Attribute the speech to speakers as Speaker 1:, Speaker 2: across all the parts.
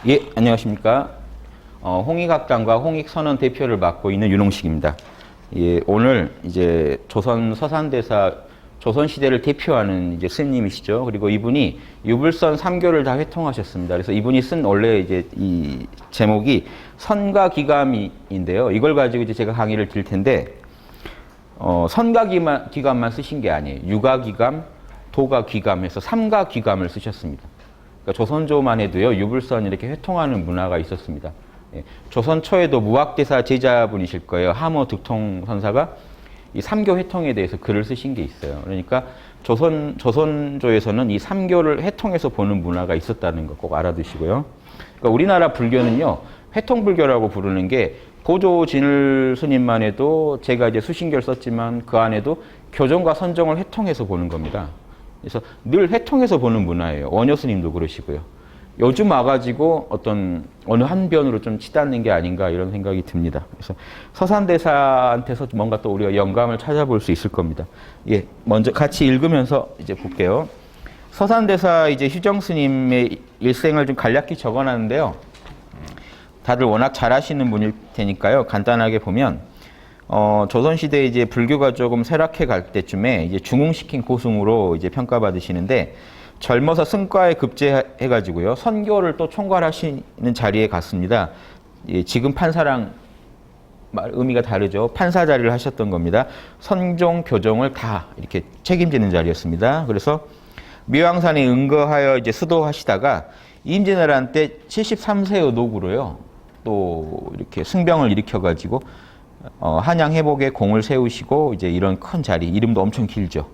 Speaker 1: 예, 안녕하십니까. 홍익학당과 홍익선언 대표를 맡고 있는 윤홍식입니다. 예, 오늘 이제 조선 서산대사 조선시대를 대표하는 이제 스님이시죠. 그리고 이분이 유불선 3교를 다 회통하셨습니다. 그래서 이분이 쓴 원래 이제 이 제목이 선가기감인데요. 이걸 가지고 이제 제가 강의를 드릴 텐데, 선가기감만 쓰신 게 아니에요. 유가기감, 도가기감 해서 3가기감을 쓰셨습니다. 그러니까 조선조만 해도요, 유불선 이렇게 회통하는 문화가 있었습니다. 예, 조선 초에도 무학대사 제자분이실 거예요. 하모 득통 선사가 이 3교 회통에 대해서 글을 쓰신 게 있어요. 그러니까 조선조에서는 이 3교를 회통해서 보는 문화가 있었다는 거 꼭 알아두시고요. 그러니까 우리나라 불교는요, 회통불교라고 부르는 게 보조 진을 스님만 해도 제가 이제 수신결 썼지만 그 안에도 교정과 선정을 회통해서 보는 겁니다. 그래서 늘 회통해서 보는 문화예요. 원효 스님도 그러시고요. 요즘 와가지고 어느 한 변으로 좀 치닫는 게 아닌가 이런 생각이 듭니다. 그래서 서산대사한테서 뭔가 또 우리가 영감을 찾아볼 수 있을 겁니다. 예, 먼저 같이 읽으면서 이제 볼게요. 서산대사 이제 휴정 스님의 일생을 좀 간략히 적어놨는데요. 다들 워낙 잘 아시는 분일 테니까요. 간단하게 보면 조선시대에 이제 불교가 조금 쇠락해 갈 때쯤에 이제 중흥시킨 고승으로 이제 평가받으시는데, 젊어서 승과에 급제해가지고요, 선교를 또 총괄하시는 자리에 갔습니다. 예, 지금 판사랑 의미가 다르죠. 판사 자리를 하셨던 겁니다. 선종, 교정을 다 이렇게 책임지는 자리였습니다. 그래서 미왕산에 응거하여 이제 수도하시다가 임진왜란 때 73세의 노구로요, 또 이렇게 승병을 일으켜가지고 한양 회복에 공을 세우시고 이제 이런 큰 자리, 이름도 엄청 길죠.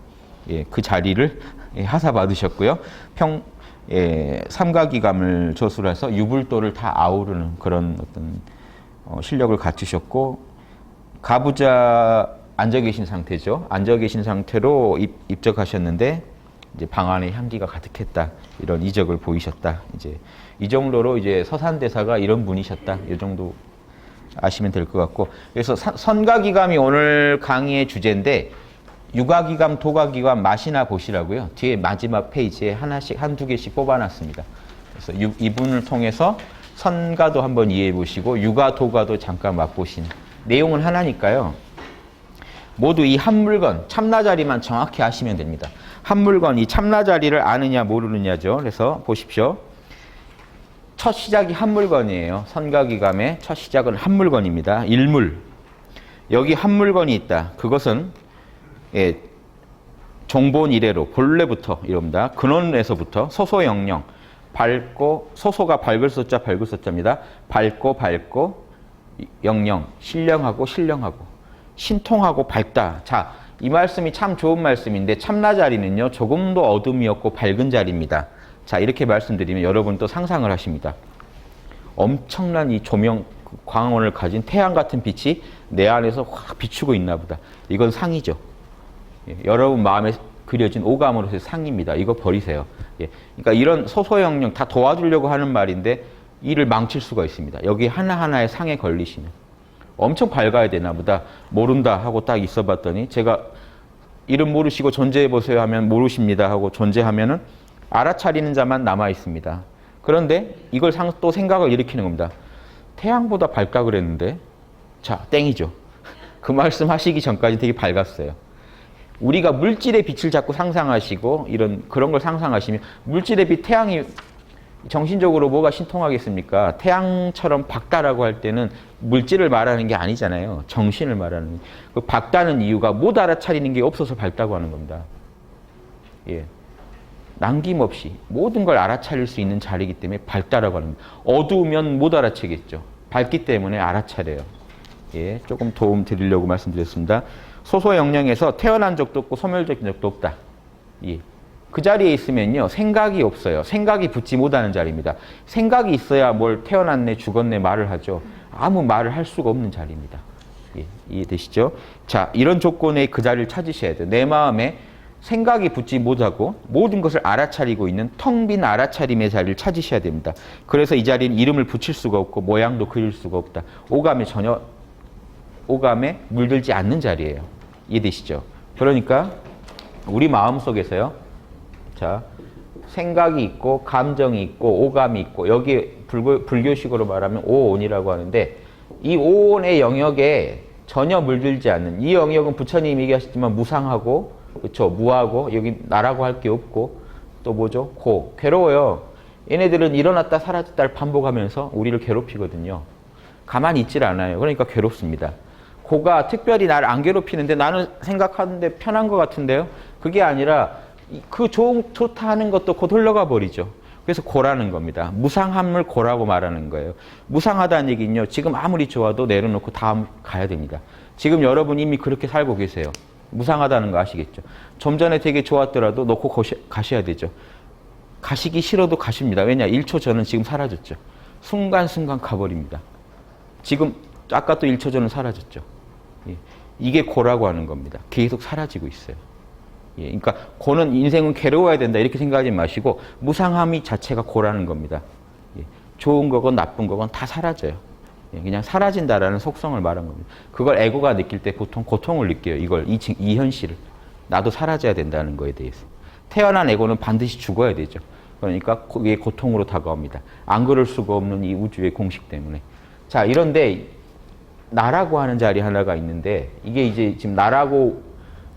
Speaker 1: 예, 그 자리를 하사 받으셨고요. 삼가기감을 조술해서 유불도를 다 아우르는 그런 어떤 실력을 갖추셨고, 가부좌 앉아 계신 상태죠. 앉아 계신 상태로 입적하셨는데 이제 방 안에 향기가 가득했다, 이런 이적을 보이셨다. 이제 이 정도로 이제 서산대사가 이런 분이셨다, 이 정도 아시면 될 것 같고, 그래서 선가기감이 오늘 강의의 주제인데, 유가기감, 도가기감 맛이나 보시라고요. 뒤에 마지막 페이지에 하나씩, 한두 개씩 뽑아놨습니다. 그래서 이분을 통해서 선가도 한번 이해해 보시고, 유가, 도가도 잠깐 맛보시는. 내용은 하나니까요. 모두 이 한 물건, 참나자리만 정확히 아시면 됩니다. 한 물건, 이 참나자리를 아느냐 모르느냐죠. 그래서 보십시오. 첫 시작이 한 물건이에요. 선가기감의 첫 시작은 한 물건입니다. 일물. 여기 한 물건이 있다. 그것은 종본 이래로 본래부터 이럽니다. 근원에서부터 소소영령, 밝고, 소소가 밝을 소자, 밝을 소자입니다. 밝고 영령, 신령하고 신통하고 밝다. 자, 이 말씀이 참 좋은 말씀인데, 참나자리는요, 조금도 어둠이 없고 밝은 자리입니다. 자, 이렇게 말씀드리면 여러분 또 상상을 하십니다. 엄청난 이 조명, 광원을 가진 태양 같은 빛이 내 안에서 확 비추고 있나 보다. 이건 상이죠. 예, 여러분 마음에 그려진 오감으로서의 상입니다. 이거 버리세요. 예, 그러니까 이런 소소영령 다 도와주려고 하는 말인데 이를 망칠 수가 있습니다. 여기 하나하나의 상에 걸리시면. 엄청 밝아야 되나 보다. 모른다 하고 딱 있어 봤더니, 제가 이름 모르시고 존재해 보세요 하면 모르십니다 하고 존재하면은 알아차리는 자만 남아 있습니다. 그런데 이걸 또 생각을 일으키는 겁니다. 태양보다 밝다 그랬는데, 자, 땡이죠. 그 말씀 하시기 전까지 되게 밝았어요. 우리가 물질의 빛을 자꾸 상상하시고 그런 걸 상상하시면, 물질의 빛, 태양이 정신적으로 뭐가 신통하겠습니까? 태양처럼 밝다라고 할 때는 물질을 말하는 게 아니잖아요. 정신을 말하는. 그 밝다는 이유가 못 알아차리는 게 없어서 밝다고 하는 겁니다. 예. 남김없이 모든 걸 알아차릴 수 있는 자리이기 때문에 밝다라고 하는 겁니다. 어두우면 못 알아채겠죠. 밝기 때문에 알아차려요. 예, 조금 도움 드리려고 말씀드렸습니다. 소소영령에서 태어난 적도 없고 소멸된 적도 없다. 예. 그 자리에 있으면요, 생각이 없어요. 생각이 붙지 못하는 자리입니다. 생각이 있어야 뭘 태어났네, 죽었네 말을 하죠. 아무 말을 할 수가 없는 자리입니다. 예, 이해되시죠? 자, 이런 조건에 그 자리를 찾으셔야 돼요. 내 마음에 생각이 붙지 못하고 모든 것을 알아차리고 있는 텅 빈 알아차림의 자리를 찾으셔야 됩니다. 그래서 이 자리는 이름을 붙일 수가 없고 모양도 그릴 수가 없다. 오감에 물들지 않는 자리예요. 이해되시죠? 그러니까 우리 마음속에서요, 자, 생각이 있고 감정이 있고 오감이 있고 여기에 불교식으로 말하면 오온이라고 하는데 이 오온의 영역에 전혀 물들지 않는 이 영역은 부처님이 얘기하셨지만 무상하고 그렇죠 무하고 여기 나라고 할 게 없고 또 뭐죠 괴로워요. 얘네들은 일어났다 사라졌다를 반복하면서 우리를 괴롭히거든요. 가만히 있질 않아요. 그러니까 괴롭습니다. 고가 특별히 나를 안 괴롭히는데 나는 생각하는데 편한 것 같은데요. 그게 아니라 그 좋다 하는 것도 곧 흘러가 버리죠. 그래서 고라는 겁니다. 무상함을 고라고 말하는 거예요. 무상하다는 얘기는요. 지금 아무리 좋아도 내려놓고 다음 가야 됩니다. 지금 여러분 이미 그렇게 살고 계세요. 무상하다는 거 아시겠죠? 좀 전에 되게 좋았더라도 놓고 가셔야 되죠. 가시기 싫어도 가십니다. 왜냐? 1초 전은 지금 사라졌죠. 순간순간 가버립니다. 지금 아까 또 1초 전은 사라졌죠. 예. 이게 고라고 하는 겁니다. 계속 사라지고 있어요. 예. 그러니까 고는 인생은 괴로워야 된다 이렇게 생각하지 마시고 무상함이 자체가 고라는 겁니다. 예. 좋은 거건 나쁜 거건 다 사라져요. 예. 그냥 사라진다라는 속성을 말한 겁니다. 그걸 에고가 느낄 때 보통 고통을 느껴요. 이 현실을. 나도 사라져야 된다는 거에 대해서. 태어난 에고는 반드시 죽어야 되죠. 그러니까 그게 고통으로 다가옵니다. 안 그럴 수가 없는 이 우주의 공식 때문에. 자, 이런데 나라고 하는 자리 하나가 있는데 이게 이제 지금 나라고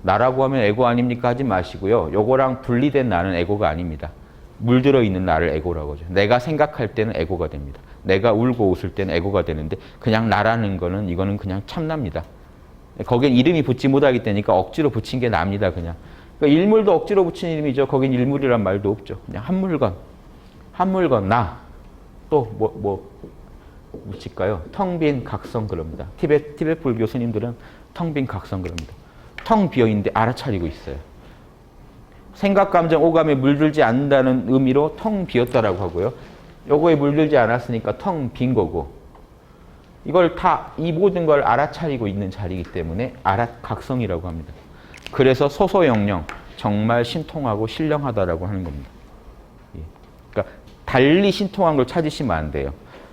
Speaker 1: 하면 에고 아닙니까 하지 마시고요. 요거랑 분리된 나는 에고가 아닙니다. 물들어 있는 나를 에고라고 하죠. 내가 생각할 때는 에고가 됩니다. 내가 울고 웃을 때는 에고가 되는데 그냥 나라는 거는 이거는 그냥 참납니다. 거긴 이름이 붙지 못하기 때니까 억지로 붙인 게 납니다. 그냥. 그러니까 일물도 억지로 붙인 이름이죠. 거긴 일물이란 말도 없죠. 그냥 한 물건 나. 또 뭐 붙일까요? 텅 빈 각성 그럽니다. 티베트 불교 스님들은 텅 빈 각성 그럽니다. 텅 비어 있는데 알아차리고 있어요. 생각, 감정, 오감에 물들지 않는다는 의미로 텅 비었다라고 하고요. 요거에 물들지 않았으니까 텅 빈 거고. 이걸 이 모든 걸 알아차리고 있는 자리이기 때문에 각성이라고 합니다. 그래서 소소영령, 정말 신통하고 신령하다라고 하는 겁니다. 그러니까 달리 신통한 걸 찾으시면 안 돼요.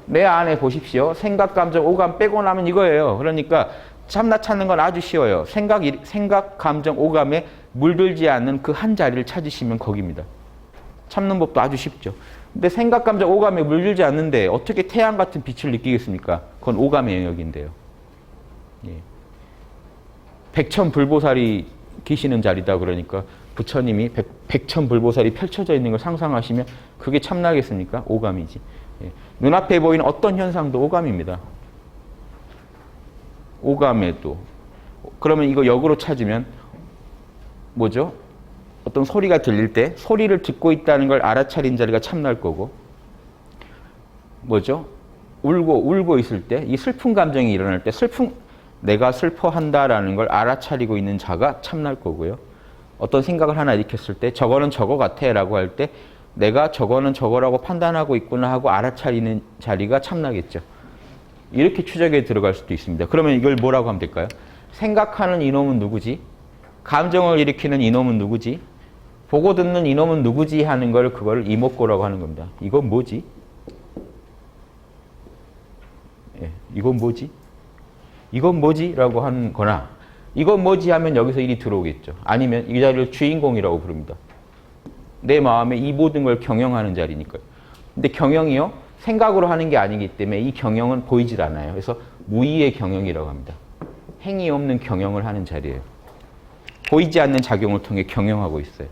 Speaker 1: 내 안에 보십시오. 생각, 감정, 오감 빼고 나면 이거예요. 그러니까 참나 찾는 건 아주 쉬워요. 생각, 감정, 오감에 물들지 않는 그 한 자리를 찾으시면 거기입니다. 참는 법도 아주 쉽죠. 근데 생각, 감정, 오감에 물들지 않는데 어떻게 태양 같은 빛을 느끼겠습니까? 그건 오감의 영역인데요. 예. 백천불보살이 계시는 자리다 그러니까 부처님이 백천불보살이 펼쳐져 있는 걸 상상하시면 그게 참나겠습니까? 오감이지. 예. 눈앞에 보이는 어떤 현상도 오감입니다. 오감에도. 그러면 이거 역으로 찾으면 뭐죠? 어떤 소리가 들릴 때 소리를 듣고 있다는 걸 알아차린 자리가 참날 거고 뭐죠? 울고 있을 때 이 슬픈 감정이 일어날 때 내가 슬퍼한다라는 걸 알아차리고 있는 자가 참날 거고요. 어떤 생각을 하나 일으켰을 때 저거는 저거 같아 라고 할 때 내가 저거는 저거라고 판단하고 있구나 하고 알아차리는 자리가 참나겠죠. 이렇게 추적에 들어갈 수도 있습니다. 그러면 이걸 뭐라고 하면 될까요? 생각하는 이놈은 누구지? 감정을 일으키는 이놈은 누구지? 보고 듣는 이놈은 누구지? 하는 걸 그걸 이목고라고 하는 겁니다. 이건 뭐지? 예, 이건 뭐지? 이건 뭐지? 라고 하는 거나 이건 뭐지? 하면 여기서 일이 들어오겠죠. 아니면 이 자리를 주인공이라고 부릅니다. 내 마음에 이 모든 걸 경영하는 자리니까요. 근데 경영이요? 생각으로 하는 게 아니기 때문에 이 경영은 보이질 않아요. 그래서 무의의 경영이라고 합니다. 행위 없는 경영을 하는 자리예요. 보이지 않는 작용을 통해 경영하고 있어요.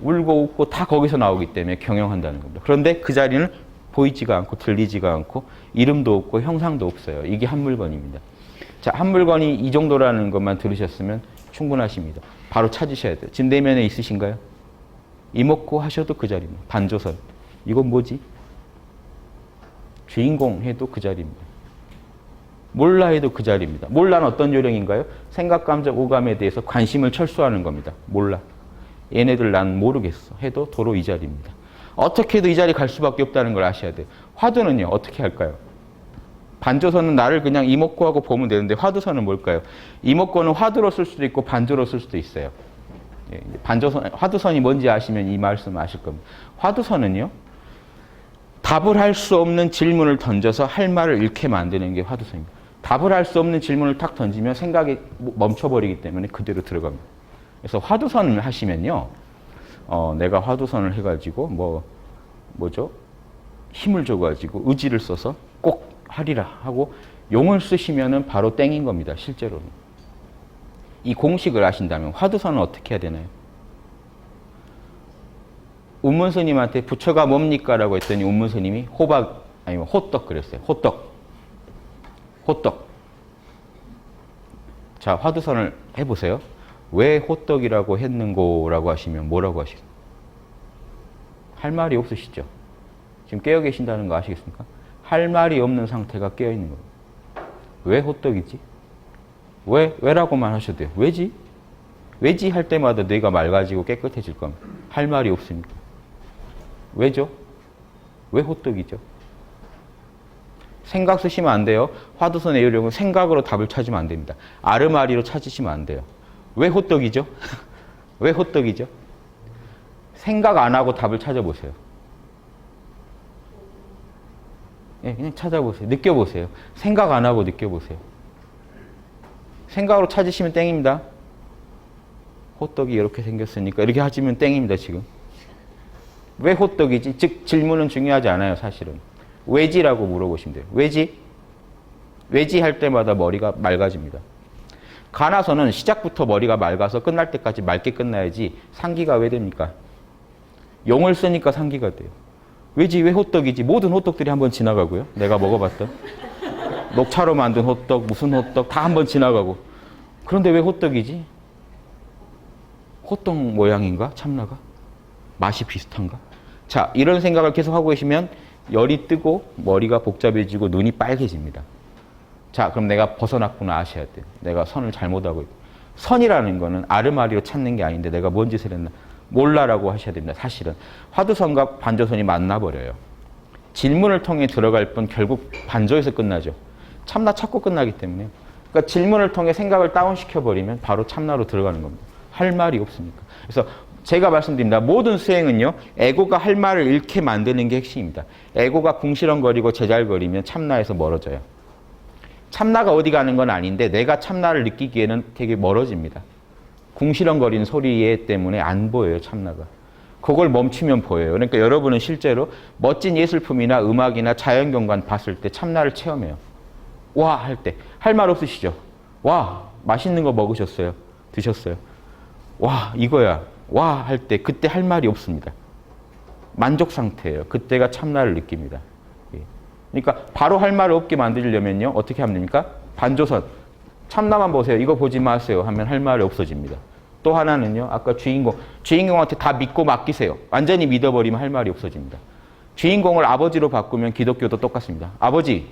Speaker 1: 울고 웃고 다 거기서 나오기 때문에 경영한다는 겁니다. 그런데 그 자리는 보이지가 않고 들리지가 않고 이름도 없고 형상도 없어요. 이게 한 물건입니다. 자, 한 물건이 이 정도라는 것만 들으셨으면 충분하십니다. 바로 찾으셔야 돼요. 지금 내면에 있으신가요? 이목고 하셔도 그 자리입니다. 반조선. 이건 뭐지? 주인공 해도 그 자리입니다. 몰라 해도 그 자리입니다. 몰라는 어떤 요령인가요? 생각, 감정, 오감에 대해서 관심을 철수하는 겁니다. 몰라. 얘네들 난 모르겠어 해도 도로 이 자리입니다. 어떻게 해도 이 자리 갈 수밖에 없다는 걸 아셔야 돼요. 화두는요. 어떻게 할까요? 반조선은 나를 그냥 이목고하고 보면 되는데 화두선은 뭘까요? 이목고는 화두로 쓸 수도 있고 반조로 쓸 수도 있어요. 화두선이 뭔지 아시면 이 말씀 아실 겁니다. 화두선은요. 답을 할 수 없는 질문을 던져서 할 말을 잃게 만드는 게 화두선입니다. 답을 할 수 없는 질문을 탁 던지면 생각이 멈춰버리기 때문에 그대로 들어갑니다. 그래서 화두선을 하시면요. 내가 화두선을 해가지고 뭐죠? 힘을 줘가지고 의지를 써서 꼭 하리라 하고 용을 쓰시면은 바로 땡인 겁니다. 실제로는. 이 공식을 아신다면 화두선은 어떻게 해야 되나요? 운문스님한테 부처가 뭡니까? 라고 했더니 운문스님이 호박 아니면 호떡 그랬어요. 호떡. 자, 화두선을 해보세요. 왜 호떡이라고 했는고라고 하시면 뭐라고 하시겠어요? 할 말이 없으시죠? 지금 깨어 계신다는 거 아시겠습니까? 할 말이 없는 상태가 깨어 있는 거예요. 왜 호떡이지? 왜라고만 하셔도 돼요. 왜지? 왜지 할 때마다 뇌가 맑아지고 깨끗해질 겁니다. 할 말이 없으니까. 왜죠? 왜 호떡이죠? 생각 쓰시면 안 돼요. 화두선 외우려고 생각으로 답을 찾으면 안 됩니다. 아르마리로 찾으시면 안 돼요. 왜 호떡이죠? 왜 호떡이죠? 생각 안 하고 답을 찾아보세요. 예, 그냥 찾아보세요. 느껴보세요. 생각 안 하고 느껴보세요. 생각으로 찾으시면 땡입니다. 호떡이 이렇게 생겼으니까 이렇게 하시면 땡입니다, 지금. 왜 호떡이지? 즉, 질문은 중요하지 않아요, 사실은. 왜지라고 물어보시면 돼요. 왜지? 왜지 할 때마다 머리가 맑아집니다. 가나서는 시작부터 머리가 맑아서 끝날 때까지 맑게 끝나야지 상기가 왜 됩니까? 용을 쓰니까 상기가 돼요. 왜지? 왜 호떡이지? 모든 호떡들이 한번 지나가고요. 내가 먹어봤던. 녹차로 만든 호떡, 무슨 호떡 다 한번 지나가고. 그런데 왜 호떡이지? 호떡 모양인가? 참나가? 맛이 비슷한가? 자, 이런 생각을 계속 하고 계시면 열이 뜨고 머리가 복잡해지고 눈이 빨개집니다. 자, 그럼 내가 벗어났구나 아셔야 돼요. 내가 선을 잘못하고 있고. 선이라는 거는 아르마리로 찾는 게 아닌데 내가 뭔 짓을 했나? 몰라라고 하셔야 됩니다. 사실은. 화두선과 반조선이 만나버려요. 질문을 통해 들어갈 뿐 결국 반조에서 끝나죠. 참나 찾고 끝나기 때문에. 그러니까 질문을 통해 생각을 다운시켜버리면 바로 참나로 들어가는 겁니다. 할 말이 없으니까. 그래서 제가 말씀드립니다. 모든 수행은요. 에고가 할 말을 잃게 만드는 게 핵심입니다. 에고가 궁시렁거리고 제잘거리면 참나에서 멀어져요. 참나가 어디 가는 건 아닌데 내가 참나를 느끼기에는 되게 멀어집니다. 궁시렁거리는 소리 때문에 안 보여요. 참나가. 그걸 멈추면 보여요. 그러니까 여러분은 실제로 멋진 예술품이나 음악이나 자연경관 봤을 때 참나를 체험해요. 와 할 때. 할 말 없으시죠? 와 맛있는 거 먹으셨어요? 드셨어요? 와 이거야. 와 할 때 그때 할 말이 없습니다. 만족 상태예요. 그때가 참나를 느낍니다. 그러니까 바로 할 말을 없게 만들려면요. 어떻게 하면 됩니까? 반조선. 참나만 보세요. 이거 보지 마세요. 하면 할 말이 없어집니다. 또 하나는요. 아까 주인공한테 다 믿고 맡기세요. 완전히 믿어버리면 할 말이 없어집니다. 주인공을 아버지로 바꾸면 기독교도 똑같습니다. 아버지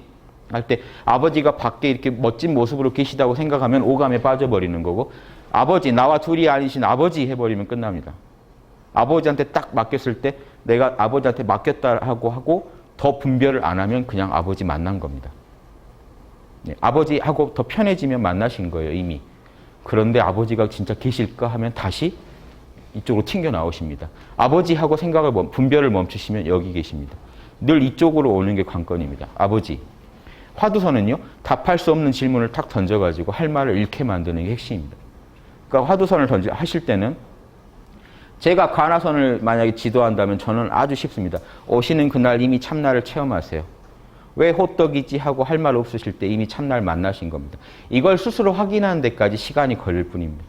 Speaker 1: 할 때 아버지가 밖에 이렇게 멋진 모습으로 계시다고 생각하면 오감에 빠져버리는 거고 아버지 나와 둘이 아니신 아버지 해버리면 끝납니다. 아버지한테 딱 맡겼을 때 내가 아버지한테 맡겼다 하고 더 분별을 안 하면 그냥 아버지 만난 겁니다. 네, 아버지하고 더 편해지면 만나신 거예요, 이미. 그런데 아버지가 진짜 계실까 하면 다시 이쪽으로 튕겨 나오십니다. 아버지하고 생각을 분별을 멈추시면 여기 계십니다. 늘 이쪽으로 오는 게 관건입니다. 아버지. 화두선은요. 답할 수 없는 질문을 탁 던져가지고 할 말을 잃게 만드는 게 핵심입니다. 그러니까 화두선을 하실 때는 제가 가나선을 만약에 지도한다면 저는 아주 쉽습니다. 오시는 그날 이미 참나를 체험하세요. 왜 호떡이지 하고 할 말 없으실 때 이미 참나를 만나신 겁니다. 이걸 스스로 확인하는 데까지 시간이 걸릴 뿐입니다.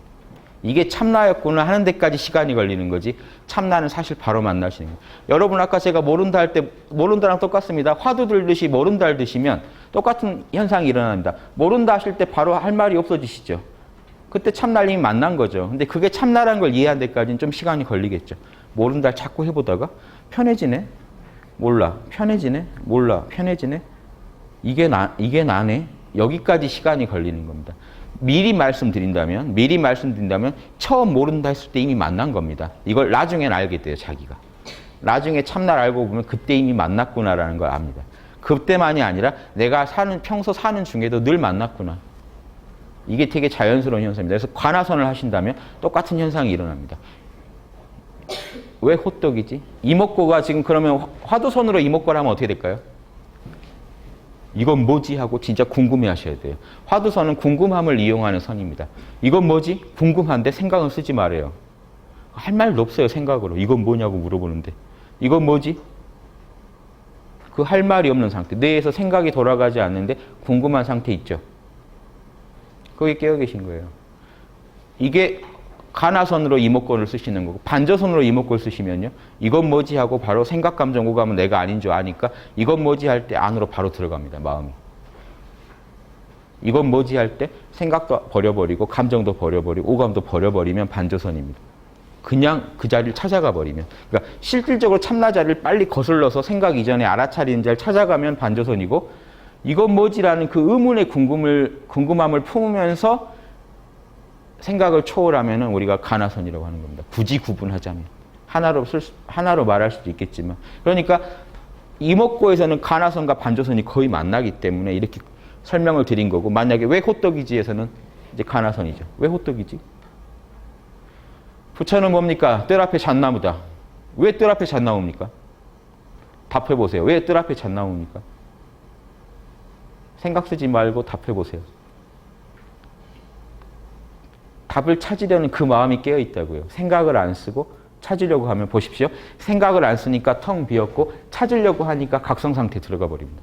Speaker 1: 이게 참나였구나 하는 데까지 시간이 걸리는 거지 참나는 사실 바로 만나시는 거예요. 여러분 아까 제가 모른다 할 때 모른다랑 똑같습니다. 화두 들듯이 모른다를 드시면 똑같은 현상이 일어납니다. 모른다 하실 때 바로 할 말이 없어지시죠. 그때 참나를 이미 만난 거죠. 근데 그게 참나라는 걸 이해하는 데까지는 좀 시간이 걸리겠죠. 모른다를 자꾸 해보다가 편해지네? 몰라. 편해지네? 몰라. 편해지네? 이게 나네? 여기까지 시간이 걸리는 겁니다. 미리 말씀드린다면 처음 모른다 했을 때 이미 만난 겁니다. 이걸 나중엔 알게 돼요, 자기가. 나중에 참나를 알고 보면 그때 이미 만났구나라는 걸 압니다. 그때만이 아니라 내가 평소 사는 중에도 늘 만났구나. 이게 되게 자연스러운 현상입니다. 그래서 관화선을 하신다면 똑같은 현상이 일어납니다. 왜 호떡이지? 이목구가 지금 그러면 화두선으로 이목구를 하면 어떻게 될까요? 이건 뭐지? 하고 진짜 궁금해 하셔야 돼요. 화두선은 궁금함을 이용하는 선입니다. 이건 뭐지? 궁금한데 생각은 쓰지 말아요. 할 말도 없어요, 생각으로. 이건 뭐냐고 물어보는데. 이건 뭐지? 그 할 말이 없는 상태. 뇌에서 생각이 돌아가지 않는데 궁금한 상태 있죠. 거기 깨어 계신 거예요. 이게 가나선으로 이목구를 쓰시는 거고, 반저선으로 이목구를 쓰시면요, 이건 뭐지 하고 바로 생각, 감정, 오감은 내가 아닌 줄 아니까 이건 뭐지 할 때 안으로 바로 들어갑니다, 마음이. 이건 뭐지 할 때 생각도 버려버리고 감정도 버려버리고 오감도 버려버리면 반저선입니다. 그냥 그 자리를 찾아가 버리면. 그러니까 실질적으로 참나 자리를 빨리 거슬러서 생각 이전에 알아차리는 자리를 찾아가면 반저선이고, 이건 뭐지라는 그 의문의 궁금함을 품으면서 생각을 초월하면 우리가 가나선이라고 하는 겁니다. 굳이 구분하자면. 하나로 말할 수도 있겠지만. 그러니까 이목구에서는 가나선과 반조선이 거의 만나기 때문에 이렇게 설명을 드린 거고, 만약에 왜 호떡이지에서는 이제 가나선이죠. 왜 호떡이지? 부처는 뭡니까? 뜰 앞에 잣나무다. 왜 뜰 앞에 잣나무입니까? 답해보세요. 왜 뜰 앞에 잣나무입니까? 생각 쓰지 말고 답해보세요. 답을 찾으려는 그 마음이 깨어있다고요. 생각을 안 쓰고 찾으려고 하면 보십시오. 생각을 안 쓰니까 텅 비었고 찾으려고 하니까 각성상태에 들어가 버립니다.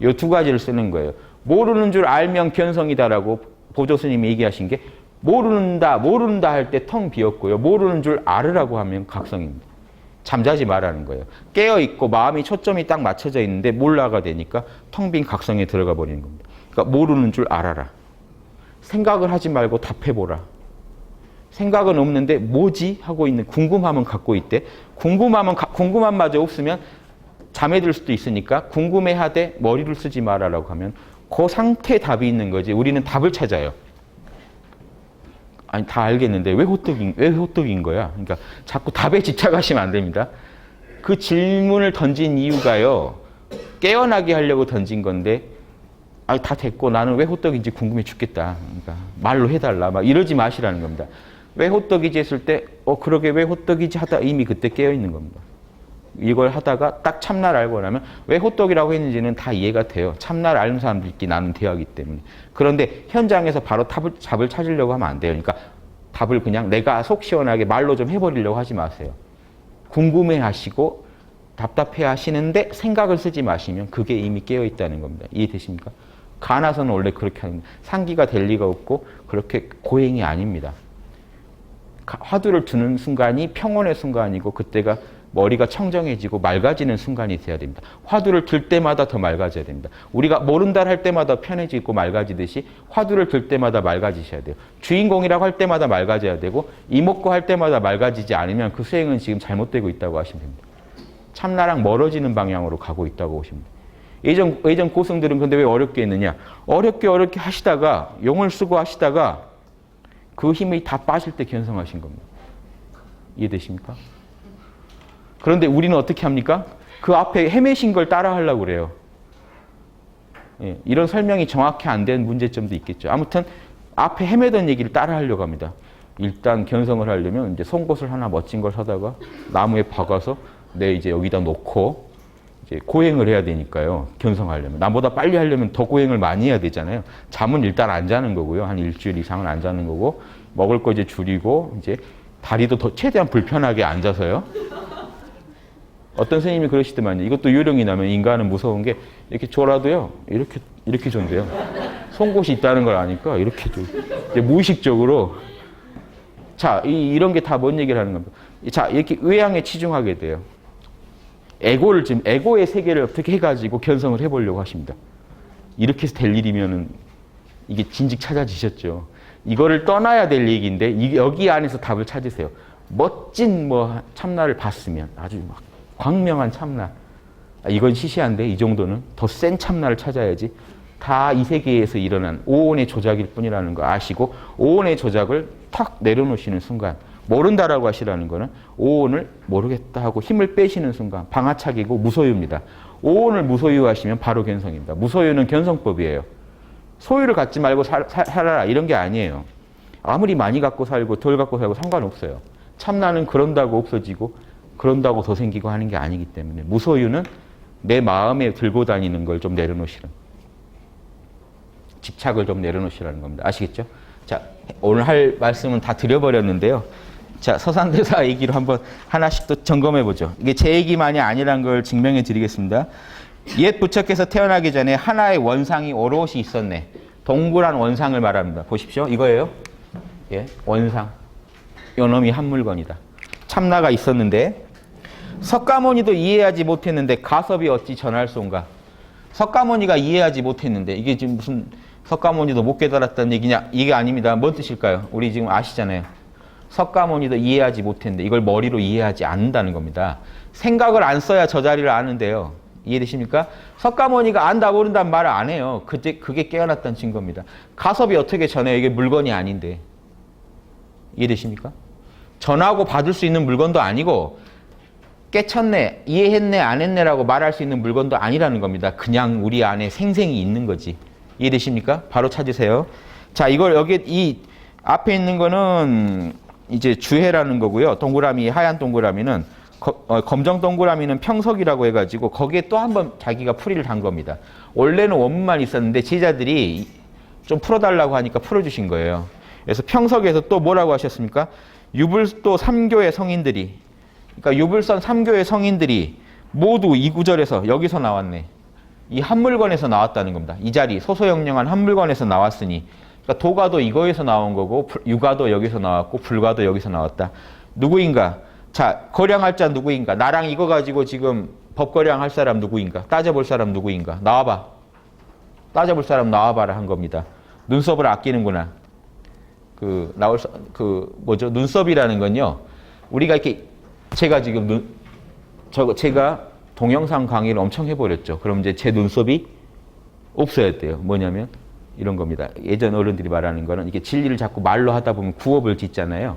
Speaker 1: 이 두 가지를 쓰는 거예요. 모르는 줄 알면 견성이다라고 보조스님이 얘기하신 게, 모른다 할 때 텅 비었고요. 모르는 줄 알으라고 하면 각성입니다. 잠자지 말라는 거예요. 깨어있고 마음이 초점이 딱 맞춰져 있는데 몰라가 되니까 텅 빈 각성에 들어가 버리는 겁니다. 그러니까 모르는 줄 알아라. 생각을 하지 말고 답해보라. 생각은 없는데 뭐지? 하고 있는 궁금함은 갖고 있대. 궁금함마저 없으면 잠에 들 수도 있으니까 궁금해하되 머리를 쓰지 마라라고 하면 그 상태에 답이 있는 거지. 우리는 답을 찾아요. 아니, 다 알겠는데 왜 호떡인 거야? 그러니까 자꾸 답에 집착하시면 안 됩니다. 그 질문을 던진 이유가요, 깨어나게 하려고 던진 건데, 아, 다 됐고 나는 왜 호떡인지 궁금해 죽겠다. 그러니까 말로 해달라. 막 이러지 마시라는 겁니다. 왜 호떡이지 했을 때, 그러게 왜 호떡이지 하다 이미 그때 깨어 있는 겁니다. 이걸 하다가 딱 참나를 알고 나면 왜 호떡이라고 했는지는 다 이해가 돼요. 참나를 아는 사람들끼리 나눈 대화이기 때문에. 그런데 현장에서 바로 답을 찾으려고 하면 안 돼요. 그러니까 답을 그냥 내가 속 시원하게 말로 좀 해버리려고 하지 마세요. 궁금해 하시고 답답해 하시는데 생각을 쓰지 마시면 그게 이미 깨어 있다는 겁니다. 이해되십니까? 가나서는 원래 그렇게 하는 거예요. 상기가 될 리가 없고 그렇게 고행이 아닙니다. 화두를 두는 순간이 평온의 순간이고 그때가 머리가 청정해지고 맑아지는 순간이 돼야 됩니다. 화두를 들 때마다 더 맑아져야 됩니다. 우리가 모른다 할 때마다 편해지고 맑아지듯이 화두를 들 때마다 맑아지셔야 돼요. 주인공이라고 할 때마다 맑아져야 되고 이목구 할 때마다 맑아지지 않으면 그 수행은 지금 잘못되고 있다고 하시면 됩니다. 참나랑 멀어지는 방향으로 가고 있다고 보시면 돼요. 예전 고승들은 근데 왜 어렵게 했느냐? 어렵게 하시다가 용을 쓰고 하시다가 그 힘이 다 빠질 때 견성하신 겁니다. 이해되십니까? 그런데 우리는 어떻게 합니까? 그 앞에 헤매신 걸 따라 하려고 그래요. 예, 이런 설명이 정확히 안 된 문제점도 있겠죠. 아무튼 앞에 헤매던 얘기를 따라 하려고 합니다. 일단 견성을 하려면 이제 송곳을 하나 멋진 걸 사다가 나무에 박아서 내 이제 여기다 놓고 이제 고행을 해야 되니까요. 견성하려면. 나보다 빨리 하려면 더 고행을 많이 해야 되잖아요. 잠은 일단 안 자는 거고요. 한 일주일 이상은 안 자는 거고, 먹을 거 이제 줄이고, 이제 다리도 더 최대한 불편하게 앉아서요. 어떤 선생님이 그러시더만요. 이것도 요령이 나면 인간은 무서운 게 이렇게 졸아도요. 이렇게 존대요. 송곳이 있다는 걸 아니까 이렇게 좀 이제 무의식적으로. 자, 이런 게 다 뭔 얘기를 하는 겁니다. 자, 이렇게 의향에 치중하게 돼요. 에고의 세계를 어떻게 해가지고 견성을 해보려고 하십니다. 이렇게 해서 될 일이면은 이게 진즉 찾아지셨죠. 이거를 떠나야 될 얘기인데 여기 안에서 답을 찾으세요. 멋진 참나를 봤으면 아주 막 광명한 참나. 이건 시시한데 이 정도는 더 센 참나를 찾아야지. 다 이 세계에서 일어난 오온의 조작일 뿐이라는 거 아시고 오온의 조작을 탁 내려놓으시는 순간, 모른다라고 하시라는 거는 오온을 모르겠다 하고 힘을 빼시는 순간 방아착이고 무소유입니다. 오온을 무소유하시면 바로 견성입니다. 무소유는 견성법이에요. 소유를 갖지 말고 살아라 이런 게 아니에요. 아무리 많이 갖고 살고 덜 갖고 살고 상관없어요. 참나는 그런다고 없어지고 그런다고 더 생기고 하는 게 아니기 때문에 무소유는 내 마음에 들고 다니는 걸 좀 내려놓으시라는, 집착을 좀 내려놓으시라는 겁니다. 아시겠죠? 자, 오늘 할 말씀은 다 드려버렸는데요. 자, 서산대사 얘기로 한번 하나씩 또 점검해 보죠. 이게 제 얘기만이 아니란 걸 증명해 드리겠습니다. 옛 부처께서 태어나기 전에 하나의 원상이 오롯이 있었네. 동그란 원상을 말합니다. 보십시오. 이거예요. 예, 원상. 요놈이 한 물건이다. 참나가 있었는데 석가모니도 이해하지 못했는데 가섭이 어찌 전할 수온가. 석가모니가 이해하지 못했는데 이게 지금 무슨 석가모니도 못 깨달았다는 얘기냐? 이게 아닙니다. 뭔 뜻일까요? 우리 지금 아시잖아요. 석가모니도 이해하지 못했는데 이걸 머리로 이해하지 않는다는 겁니다. 생각을 안 써야 저 자리를 아는데요. 이해되십니까? 석가모니가 안다 모른다는 말을 안 해요. 그게 깨어났다는 증거입니다. 가섭이 어떻게 전해요? 이게 물건이 아닌데. 이해되십니까? 전하고 받을 수 있는 물건도 아니고 깨쳤네, 이해했네, 안 했네라고 말할 수 있는 물건도 아니라는 겁니다. 그냥 우리 안에 생생히 있는 거지. 이해되십니까? 바로 찾으세요. 자, 이걸 여기 이 앞에 있는 거는 이제 주해라는 거고요. 동그라미, 하얀 동그라미는 검정 동그라미는 평석이라고 해가지고 거기에 또 한 번 자기가 풀이를 단 겁니다. 원래는 원문만 있었는데 제자들이 좀 풀어달라고 하니까 풀어주신 거예요. 그래서 평석에서 또 뭐라고 하셨습니까? 유불도 3교의 성인들이, 그러니까 유불선 3교의 성인들이 모두 이 구절에서 여기서 나왔네. 이 한물건에서 나왔다는 겁니다. 이 자리 소소영령한 한물건에서 나왔으니, 그러니까 도가도 이거에서 나온 거고 유가도 여기서 나왔고 불가도 여기서 나왔다. 누구인가? 자, 거량할 자 누구인가? 나랑 이거 가지고 지금 법거량 할 사람 누구인가? 따져볼 사람 누구인가? 나와봐. 따져볼 사람 나와봐라 한 겁니다. 눈썹을 아끼는구나. 눈썹이라는 건요. 우리가 이렇게 제가 지금 제가 동영상 강의를 엄청 해버렸죠. 그럼 이제 제 눈썹이 없어야 돼요. 뭐냐면 이런 겁니다. 예전 어른들이 말하는 거는 이게 진리를 자꾸 말로 하다 보면 구업을 짓잖아요.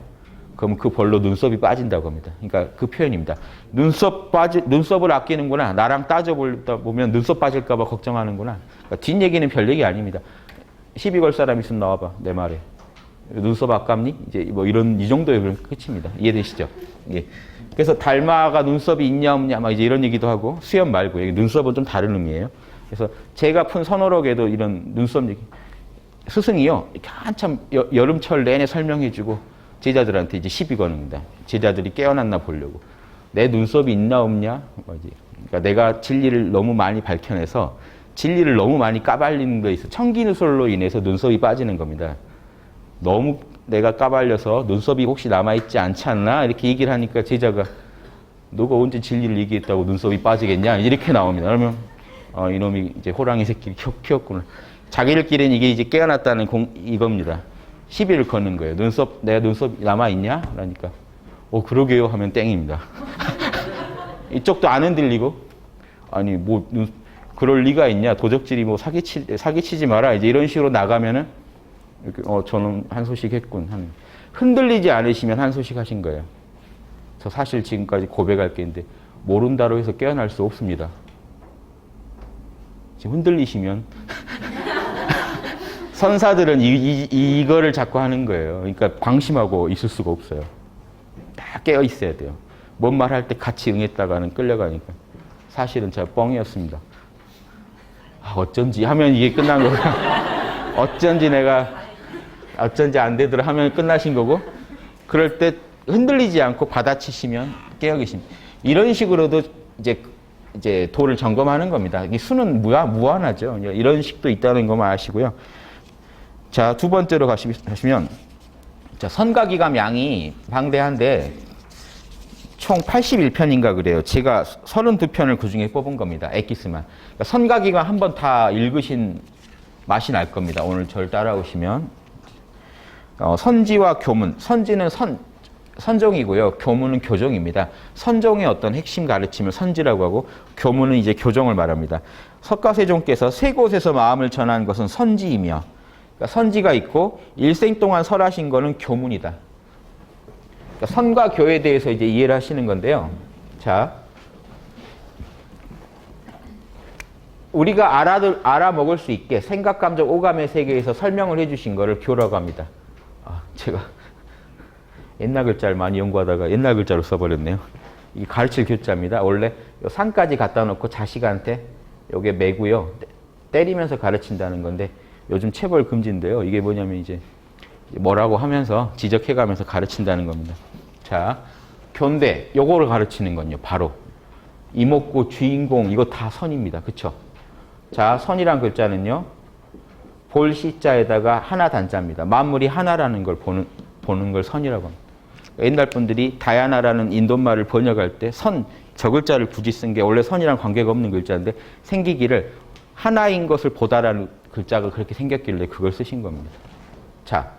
Speaker 1: 그럼 그 벌로 눈썹이 빠진다고 합니다. 그러니까 그 표현입니다. 눈썹을 아끼는구나. 나랑 따져보다 보면 눈썹 빠질까봐 걱정하는구나. 그러니까 뒷얘기는 별 얘기 아닙니다. 시비 걸 사람 있으면 나와봐. 내 말에. 눈썹 아깝니? 이제 뭐 이 정도의 끝입니다. 이해되시죠? 예. 그래서 달마가 눈썹이 있냐 없냐 막 이제 이런 얘기도 하고 수염 말고 눈썹은 좀 다른 의미예요. 그래서 제가 푼 선호록에도 이런 눈썹 얘기 스승이요 이렇게 한참 여름철 내내 설명해주고 제자들한테 이제 시비 거는다. 제자들이 깨어났나 보려고 내 눈썹이 있나 없냐. 그러니까 내가 진리를 너무 많이 밝혀내서 진리를 너무 많이 까발리는 거에 있어 청기누설로 인해서 눈썹이 빠지는 겁니다. 너무 내가 까발려서 눈썹이 혹시 남아있지 않지 않나? 이렇게 얘기를 하니까 제자가 너가 언제 진리를 얘기했다고 눈썹이 빠지겠냐? 이렇게 나옵니다. 그러면 이놈이 이제 호랑이 새끼를 키웠구나. 자기들끼리는 이게 이제 깨어났다는 이겁니다. 시비를 거는 거예요. 내가 눈썹이 남아있냐? 그러니까 그러게요 하면 땡입니다. 이쪽도 안 흔들리고 아니 뭐 그럴 리가 있냐? 도적질이 뭐 사기치지 마라. 이제 이런 식으로 나가면은 이렇게 저는 한 소식 했군. 흔들리지 않으시면 한 소식 하신 거예요. 저 사실 지금까지 고백할 게 있는데 모른다로 해서 깨어날 수 없습니다. 지금 흔들리시면 선사들은 이거를 자꾸 하는 거예요. 그러니까 방심하고 있을 수가 없어요. 다 깨어 있어야 돼요. 뭔 말 할 때 같이 응했다가는 끌려가니까. 사실은 제가 뻥이었습니다. 어쩐지 하면 이게 끝난 거구나. 어쩐지 안 되더라 하면 끝나신 거고, 그럴 때 흔들리지 않고 받아치시면 깨어 계십니다. 이런 식으로도 이제 도를 점검하는 겁니다. 이 수는 무한하죠. 이런 식도 있다는 것만 아시고요. 자, 두 번째로 가시면, 자, 선가기감 양이 방대한데, 총 81편인가 그래요. 제가 32편을 그 중에 뽑은 겁니다. 엑기스만. 그러니까 선가기감 한 번 다 읽으신 맛이 날 겁니다. 오늘 저를 따라오시면. 선지와 교문. 선지는 선종이고요. 교문은 교종입니다. 선종의 어떤 핵심 가르침을 선지라고 하고, 교문은 이제 교종을 말합니다. 석가세종께서 세 곳에서 마음을 전한 것은 선지이며, 그러니까 선지가 있고 일생 동안 설하신 거는 교문이다. 그러니까 선과 교에 대해서 이제 이해를 하시는 건데요. 자, 우리가 알아먹을 수 있게 생각, 감정, 오감의 세계에서 설명을 해주신 거를 교라고 합니다. 제가 옛날 글자를 많이 연구하다가 옛날 글자로 써버렸네요. 이 가르칠 교자입니다. 원래 산까지 갖다 놓고 자식한테 요게 매고요. 때리면서 가르친다는 건데 요즘 체벌 금지인데요. 이게 뭐냐면 이제 뭐라고 하면서 지적해가면서 가르친다는 겁니다. 자, 교인데 요거를 가르치는 건요. 바로 이목구, 주인공 이거 다 선입니다. 그쵸? 자, 선이란 글자는요. 볼 시자에다가 하나 단자입니다. 만물이 하나라는 걸 보는 걸 선이라고 합니다. 옛날 분들이 다야나라는 인도말을 번역할 때 선, 저 글자를 굳이 쓴 게 원래 선이랑 관계가 없는 글자인데 생기기를 하나인 것을 보다라는 글자가 그렇게 생겼길래 그걸 쓰신 겁니다. 자,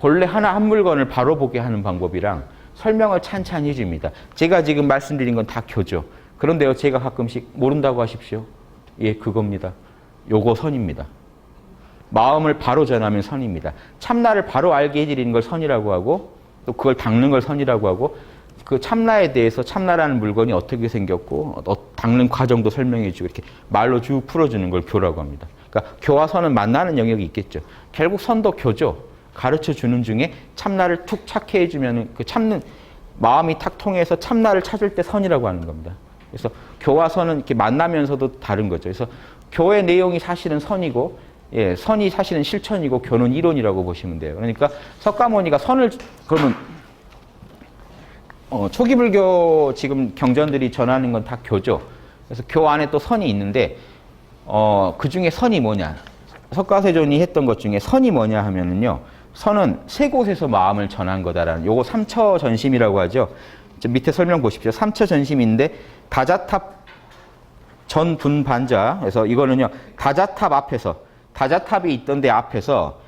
Speaker 1: 본래 하나 한 물건을 바로 보게 하는 방법이랑 설명을 찬찬히 해줍니다. 제가 지금 말씀드린 건 다 교죠. 그런데요, 제가 가끔씩 모른다고 하십시오. 예, 그겁니다. 요거 선입니다. 마음을 바로 전하면 선입니다. 참나를 바로 알게 해드리는 걸 선이라고 하고 또 그걸 닦는 걸 선이라고 하고 그 참나에 대해서 참나라는 물건이 어떻게 생겼고 닦는 과정도 설명해주고 이렇게 말로 쭉 풀어주는 걸 교라고 합니다. 그러니까 교와 선은 만나는 영역이 있겠죠. 결국 선도 교죠. 가르쳐주는 중에 참나를 툭 찾게 해주면 그 참는 마음이 탁 통해서 참나를 찾을 때 선이라고 하는 겁니다. 그래서 교와 선은 이렇게 만나면서도 다른 거죠. 그래서 교의 내용이 사실은 선이고 예, 선이 사실은 실천이고 교는 이론이라고 보시면 돼요. 그러니까 석가모니가 선을 그러면 초기 불교 지금 경전들이 전하는 건 다 교죠. 그래서 교 안에 또 선이 있는데 그 중에 선이 뭐냐? 석가세존이 했던 것 중에 선이 뭐냐 하면은요. 선은 세 곳에서 마음을 전한 거다라는 요거 삼처전심이라고 하죠. 밑에 설명 보십시오. 삼처전심인데 다자탑 전분반자. 그래서 이거는요. 다자탑 앞에서 다자탑이 있던 데 앞에서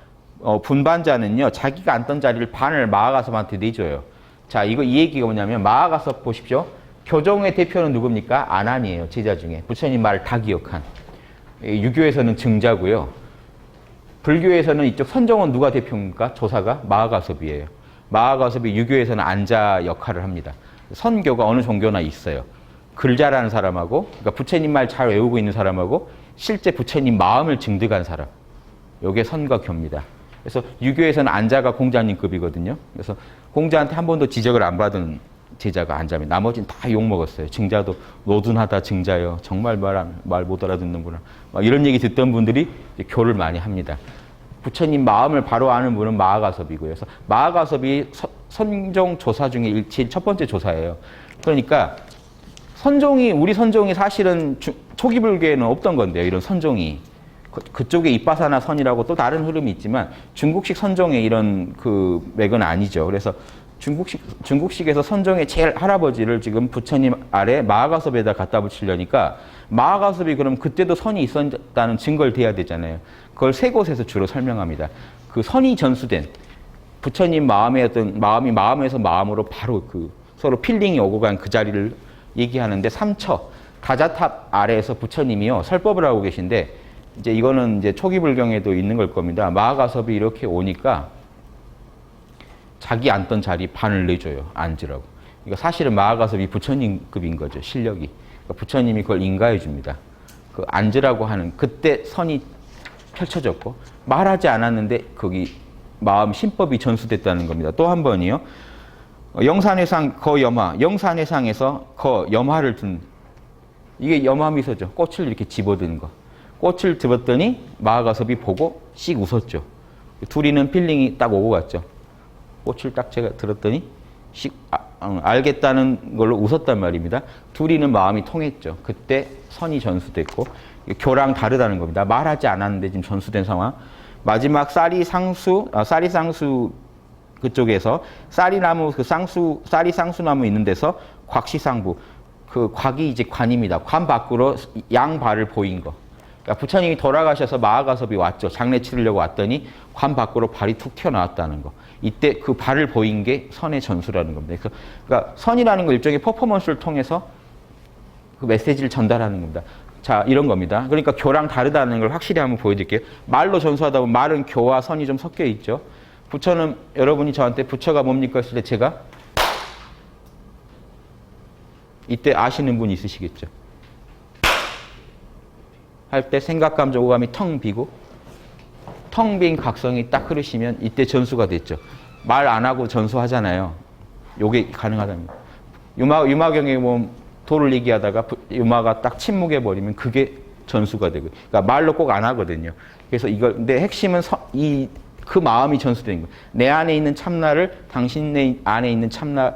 Speaker 1: 분반자는요. 자기가 앉던 자리를 반을 마하가섭한테 내줘요. 자, 이 얘기가 뭐냐면 마하가섭 보십시오. 교종의 대표는 누굽니까? 아난이에요. 제자 중에. 부처님 말을 다 기억한. 유교에서는 증자고요. 불교에서는 이쪽 선종은 누가 대표입니까? 조사가 마하가섭이에요. 마하가섭이 유교에서는 안자 역할을 합니다. 선교가 어느 종교나 있어요. 글 잘하는 사람하고 그러니까 부처님 말 잘 외우고 있는 사람하고 실제 부처님 마음을 증득한 사람. 요게 선과 교입니다. 그래서 유교에서는 안자가 공자님급이거든요. 그래서 공자한테 한 번도 지적을 안 받은 제자가 안자면 나머지는 다 욕먹었어요. 증자도 노둔하다 증자여. 정말 말 못 알아듣는구나. 막 이런 얘기 듣던 분들이 교를 많이 합니다. 부처님 마음을 바로 아는 분은 마하가섭이고요. 그래서 마하가섭이 선종 조사 중에 제일 첫 번째 조사예요. 그러니까 우리 선종이 사실은 초기 불교에는 없던 건데요. 이런 선종이. 그쪽에 이빠사나 선이라고 또 다른 흐름이 있지만 중국식 선종의 이런 그 맥은 아니죠. 그래서 중국식에서 선종의 제일 할아버지를 지금 부처님 아래 마하가섭에다 갖다 붙이려니까 마하가섭이 그럼 그때도 선이 있었다는 증거를 대야 되잖아요. 그걸 세 곳에서 주로 설명합니다. 그 선이 전수된 부처님 마음이 마음에서 마음으로 바로 그 서로 필링이 오고 간 그 자리를 얘기하는데 삼처 다자탑 아래에서 부처님이요 설법을 하고 계신데 이제 이거는 이제 초기 불경에도 있는 걸 겁니다. 마하가섭이 이렇게 오니까 자기 앉던 자리 반을 내줘요. 앉으라고. 그러니까 사실은 마하가섭이 부처님급인 거죠. 실력이. 그러니까 부처님이 그걸 인가해 줍니다. 그 앉으라고 하는 그때 선이 펼쳐졌고 말하지 않았는데 거기 마음 신법이 전수됐다는 겁니다. 또 한 번이요. 영산회상 거염화. 영산회상에서 거염화를 든 이게 염화미소죠. 꽃을 이렇게 집어드는 거. 꽃을 집었더니 마하가섭이 보고 씩 웃었죠. 둘이는 필링이 딱 오고 갔죠. 꽃을 딱 제가 들었더니 알겠다는 걸로 웃었단 말입니다. 둘이는 마음이 통했죠. 그때 선이 전수됐고 교랑 다르다는 겁니다. 말하지 않았는데 지금 전수된 상황. 마지막 쌀이상수 그쪽에서 쌀이나무 쌀이상수나무 있는 데서 곽시상부 그 곽이 이제 관입니다. 관 밖으로 양발을 보인 거. 그러니까 부처님이 돌아가셔서 마하가섭이 왔죠. 장례 치르려고 왔더니 관 밖으로 발이 툭 튀어나왔다는 거. 이때 그 발을 보인 게 선의 전수라는 겁니다. 그러니까 선이라는 건 일종의 퍼포먼스를 통해서 그 메시지를 전달하는 겁니다. 자, 이런 겁니다. 그러니까 교랑 다르다는 걸 확실히 한번 보여드릴게요. 말로 전수하다 보면 말은 교와 선이 좀 섞여 있죠. 부처는 여러분이 저한테 부처가 뭡니까 했을 때 제가 이때 아시는 분 있으시겠죠. 할 때 생각, 감정, 오감이 텅 비고 텅 빈 각성이 딱 흐르시면 이때 전수가 됐죠. 말 안 하고 전수하잖아요. 요게 가능하답니다. 유마경에 보면 도를 얘기하다가 유마가 딱 침묵해버리면 그게 전수가 되고. 그러니까 말로 꼭 안 하거든요. 그래서 근데 핵심은 그 마음이 전수되는 거예요. 내 안에 있는 참나를 당신 안에 있는 참나에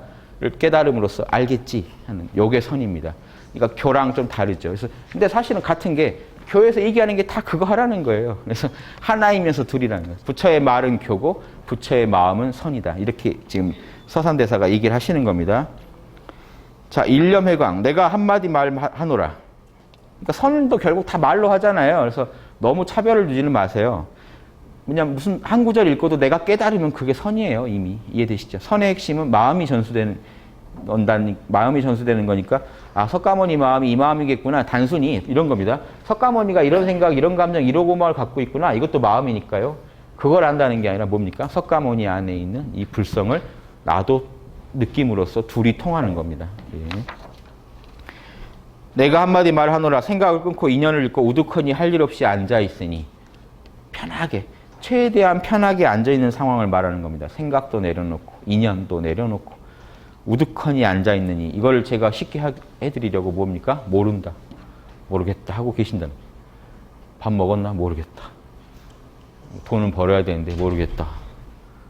Speaker 1: 깨달음으로써 알겠지 하는 요게 선입니다. 그러니까 교랑 좀 다르죠. 그래서 근데 사실은 같은 게 교에서 얘기하는 게 다 그거 하라는 거예요. 그래서 하나이면서 둘이라는 거예요. 부처의 말은 교고 부처의 마음은 선이다. 이렇게 지금 서산대사가 얘기를 하시는 겁니다. 자, 일념회광. 내가 한마디 말하노라. 그러니까 선도 결국 다 말로 하잖아요. 그래서 너무 차별을 두지는 마세요. 그냥 무슨 한 구절 읽고도 내가 깨달으면 그게 선이에요. 이미 이해되시죠? 선의 핵심은 마음이 전수되는 거니까 아, 석가모니 마음이 이 마음이겠구나. 단순히 이런 겁니다. 석가모니가 이런 생각, 이런 감정, 이런 고마움을 갖고 있구나. 이것도 마음이니까요. 그걸 안다는 게 아니라 뭡니까? 석가모니 안에 있는 이 불성을 나도 느낌으로써 둘이 통하는 겁니다. 예. 내가 한마디 말하노라. 생각을 끊고 인연을 잃고 우두커니 할 일 없이 앉아있으니 편하게, 최대한 편하게 앉아있는 상황을 말하는 겁니다. 생각도 내려놓고 인연도 내려놓고 우두커니 앉아있느니 이걸 제가 쉽게 해드리려고 뭡니까? 모른다, 모르겠다 하고 계신다는 거예요. 밥 먹었나? 모르겠다. 돈은 벌어야 되는데 모르겠다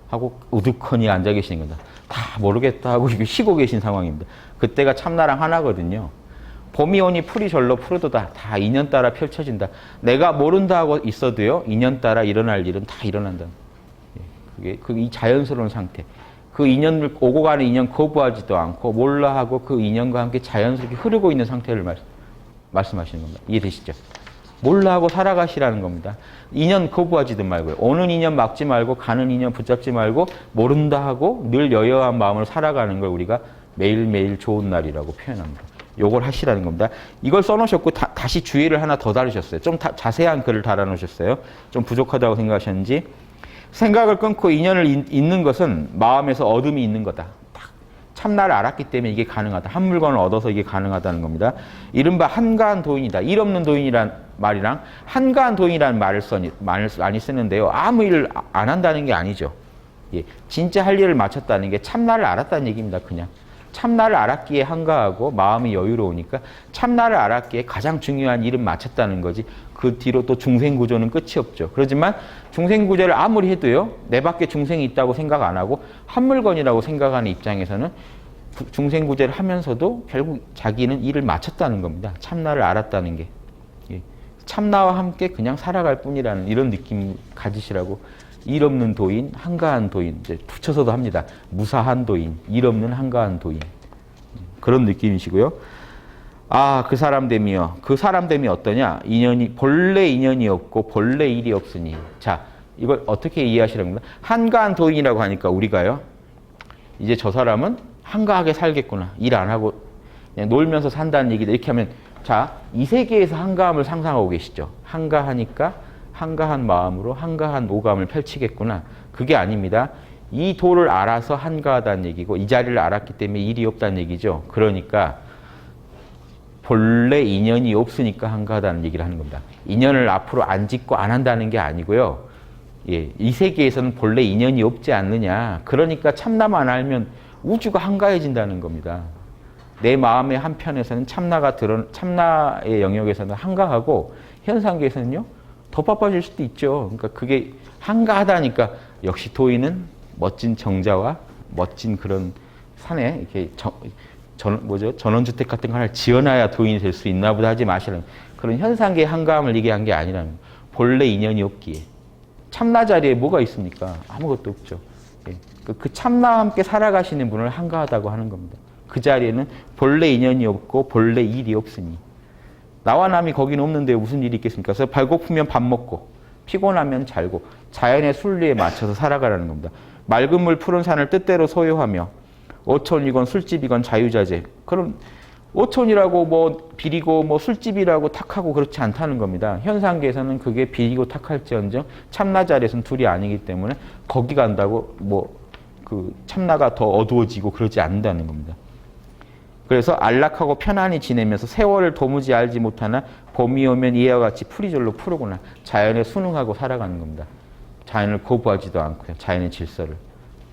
Speaker 1: 하고 우두커니 앉아 계시는 거다. 다 모르겠다 하고 쉬고 계신 상황입니다. 그때가 참나랑 하나거든요. 봄이 오니 풀이 절로 푸르도다. 다 인연 따라 펼쳐진다. 내가 모른다 하고 있어도요, 인연 따라 일어날 일은 다 일어난다. 그게 이 자연스러운 상태. 그 인연을 오고 가는 인연 거부하지도 않고 몰라 하고 그 인연과 함께 자연스럽게 흐르고 있는 상태를 말씀하시는 겁니다. 이해되시죠? 몰라 하고 살아가시라는 겁니다. 인연 거부하지도 말고요. 오는 인연 막지 말고 가는 인연 붙잡지 말고 모른다 하고 늘 여여한 마음으로 살아가는 걸 우리가 매일매일 좋은 날이라고 표현합니다. 요걸 하시라는 겁니다. 이걸 써놓으셨고 다시 주의를 하나 더 다루셨어요. 좀 자세한 글을 달아놓으셨어요. 좀 부족하다고 생각하셨는지. 생각을 끊고 인연을 잇는 것은 마음에서 어둠이 있는 거다. 참나를 알았기 때문에 이게 가능하다. 한 물건을 얻어서 이게 가능하다는 겁니다. 이른바 한가한 도인이다. 일 없는 도인이란 말이랑 한가한 도인이라는 말을 많이 쓰는데요. 아무 일을 안 한다는 게 아니죠. 예, 진짜 할 일을 마쳤다는 게 참나를 알았다는 얘기입니다. 그냥. 참나를 알았기에 한가하고 마음이 여유로우니까 참나를 알았기에 가장 중요한 일은 마쳤다는 거지. 그 뒤로 또 중생구조는 끝이 없죠. 그렇지만 중생구조를 아무리 해도요, 내 밖에 중생이 있다고 생각 안 하고 한 물건이라고 생각하는 입장에서는 중생구조를 하면서도 결국 자기는 일을 마쳤다는 겁니다. 참나를 알았다는 게. 예. 참나와 함께 그냥 살아갈 뿐이라는 이런 느낌 가지시라고. 일 없는 도인, 한가한 도인, 이제 붙여서도 합니다. 무사한 도인, 일 없는 한가한 도인. 그런 느낌이시고요. 아, 그 사람됨이요. 그 사람됨이 어떠냐? 본래 인연이 없고 본래 일이 없으니. 자, 이걸 어떻게 이해하시는 겁니까? 한가한 도인이라고 하니까 우리가요, 이제 저 사람은 한가하게 살겠구나. 일 안 하고 그냥 놀면서 산다는 얘기다. 이렇게 하면, 자, 이 세계에서 한가함을 상상하고 계시죠? 한가하니까 한가한 마음으로 한가한 오감을 펼치겠구나. 그게 아닙니다. 이 도를 알아서 한가하다는 얘기고 이 자리를 알았기 때문에 일이 없다는 얘기죠. 그러니까 본래 인연이 없으니까 한가하다는 얘기를 하는 겁니다. 인연을 앞으로 안 짓고 안 한다는 게 아니고요. 예, 이 세계에서는 본래 인연이 없지 않느냐. 그러니까 참나만 알면 우주가 한가해진다는 겁니다. 내 마음의 한편에서는 참나의 영역에서는 한가하고 현상계에서는요, 더 바빠질 수도 있죠. 그러니까 그게 한가하다니까 역시 도인은 멋진 정자와 멋진 그런 산에 이렇게 전원주택 같은 거 하나 지어놔야 도인이 될 수 있나 보다 하지 마시라는 그런 현상계의 한가함을 얘기한 게 아니라는 거예요. 본래 인연이 없기에. 참나 자리에 뭐가 있습니까? 아무것도 없죠. 예. 그 참나와 함께 살아가시는 분을 한가하다고 하는 겁니다. 그 자리에는 본래 인연이 없고 본래 일이 없으니. 나와 남이 거기는 없는데 무슨 일이 있겠습니까? 그래서 배고프면 밥 먹고 피곤하면 잘고 자연의 순리에 맞춰서 살아가라는 겁니다. 맑은 물 푸른 산을 뜻대로 소유하며 오촌이건 술집이건 자유자재. 그럼 오촌이라고 뭐 비리고 뭐 술집이라고 탁하고 그렇지 않다는 겁니다. 현상계에서는 그게 비리고 탁할지언정 참나 자리에서는 둘이 아니기 때문에 거기 간다고 뭐 그 참나가 더 어두워지고 그러지 않는다는 겁니다. 그래서 안락하고 편안히 지내면서 세월을 도무지 알지 못하나 봄이 오면 이와 같이 풀이 절로 푸르구나. 자연에 순응하고 살아가는 겁니다. 자연을 거부하지도 않고요. 자연의 질서를.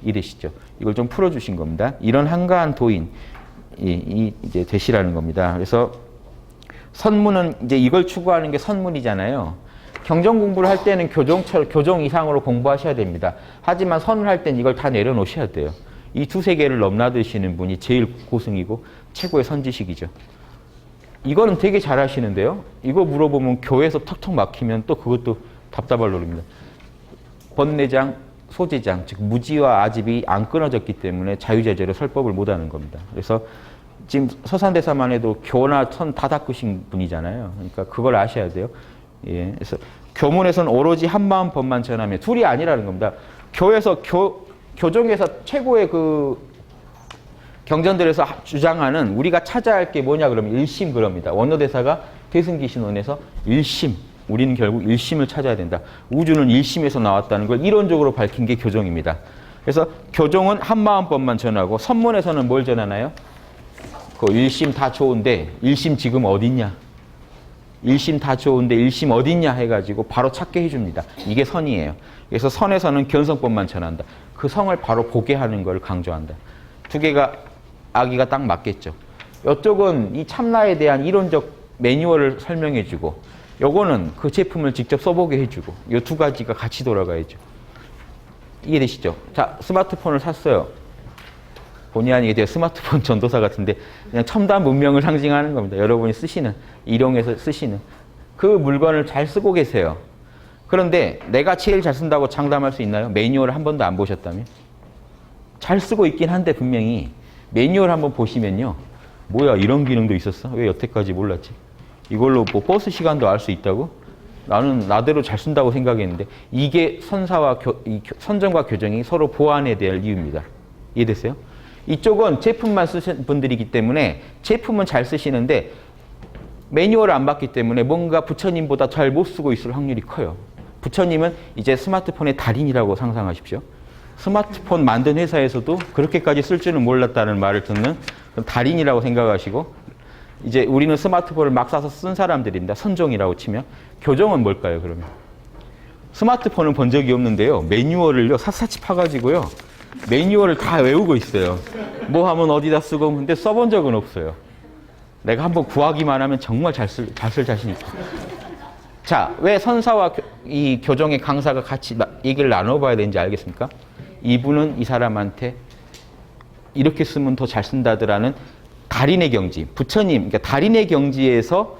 Speaker 1: 이러시죠. 이걸 좀 풀어주신 겁니다. 이런 한가한 도인이 이제 되시라는 겁니다. 그래서 선문은 이제 이걸 추구하는 게 선문이잖아요. 경전 공부를 할 때는 교정 이상으로 공부하셔야 됩니다. 하지만 선을 할 때는 이걸 다 내려놓으셔야 돼요. 이 두세 개를 넘나드시는 분이 제일 고승이고 최고의 선지식이죠. 이거는 되게 잘하시는데요. 이거 물어보면 교회에서 턱턱 막히면 또 그것도 답답할 노릇입니다. 번내장, 소제장, 즉 무지와 아집이 안 끊어졌기 때문에 자유자재로 설법을 못하는 겁니다. 그래서 지금 서산대사만 해도 교나 천 다 닦으신 분이잖아요. 그러니까 그걸 아셔야 돼요. 예, 그래서 교문에서는 오로지 한마음 법만 전하며 둘이 아니라는 겁니다. 교회에서 교종에서 최고의 그 경전들에서 주장하는 우리가 찾아야 할 게 뭐냐 그러면 일심 그럽니다. 원로대사가 대승기신론에서 일심, 우리는 결국 일심을 찾아야 된다. 우주는 일심에서 나왔다는 걸 이론적으로 밝힌 게 교종입니다. 그래서 교종은 한마음법만 전하고 선문에서는 뭘 전하나요? 그 일심 다 좋은데 일심 지금 어딨냐? 일심 다 좋은데 일심 어딨냐 해가지고 바로 찾게 해줍니다. 이게 선이에요. 그래서 선에서는 견성법만 전한다. 그 성을 바로 보게 하는 걸 강조한다. 두 개가 아기가 딱 맞겠죠. 이쪽은 이 참나에 대한 이론적 매뉴얼을 설명해주고 요거는 그 제품을 직접 써보게 해주고 이 두 가지가 같이 돌아가야죠. 이해되시죠? 자, 스마트폰을 샀어요. 본의 아니게 스마트폰 전도사 같은데 그냥 첨단 문명을 상징하는 겁니다. 여러분이 쓰시는, 일용해서 쓰시는 그 물건을 잘 쓰고 계세요. 그런데 내가 제일 잘 쓴다고 장담할 수 있나요? 매뉴얼을 한 번도 안 보셨다면? 잘 쓰고 있긴 한데 분명히 매뉴얼 한번 보시면요. 뭐야 이런 기능도 있었어? 왜 여태까지 몰랐지? 이걸로 뭐 버스 시간도 알 수 있다고? 나는 나대로 잘 쓴다고 생각했는데 이게 선사와 선정과 교정이 서로 보완해야 될 이유입니다. 이해됐어요? 이쪽은 제품만 쓰신 분들이기 때문에 제품은 잘 쓰시는데 매뉴얼을 안 봤기 때문에 뭔가 부처님보다 잘 못 쓰고 있을 확률이 커요. 부처님은 이제 스마트폰의 달인이라고 상상하십시오. 스마트폰 만든 회사에서도 그렇게까지 쓸 줄은 몰랐다는 말을 듣는 달인이라고 생각하시고 이제 우리는 스마트폰을 막 사서 쓴 사람들입니다. 선종이라고 치면. 교정은 뭘까요, 그러면? 스마트폰은 본 적이 없는데요. 매뉴얼을요, 샅샅이 파가지고요. 매뉴얼을 다 외우고 있어요. 뭐 하면 어디다 쓰고, 근데 써본 적은 없어요. 내가 한번 구하기만 하면 정말 잘 쓸 자신 있다. 자, 왜 선사와 이 교정의 강사가 같이 얘기를 나눠봐야 되는지 알겠습니까? 이분은 이 사람한테 이렇게 쓰면 더 잘 쓴다더라는 달인의 경지, 부처님, 그러니까 달인의 경지에서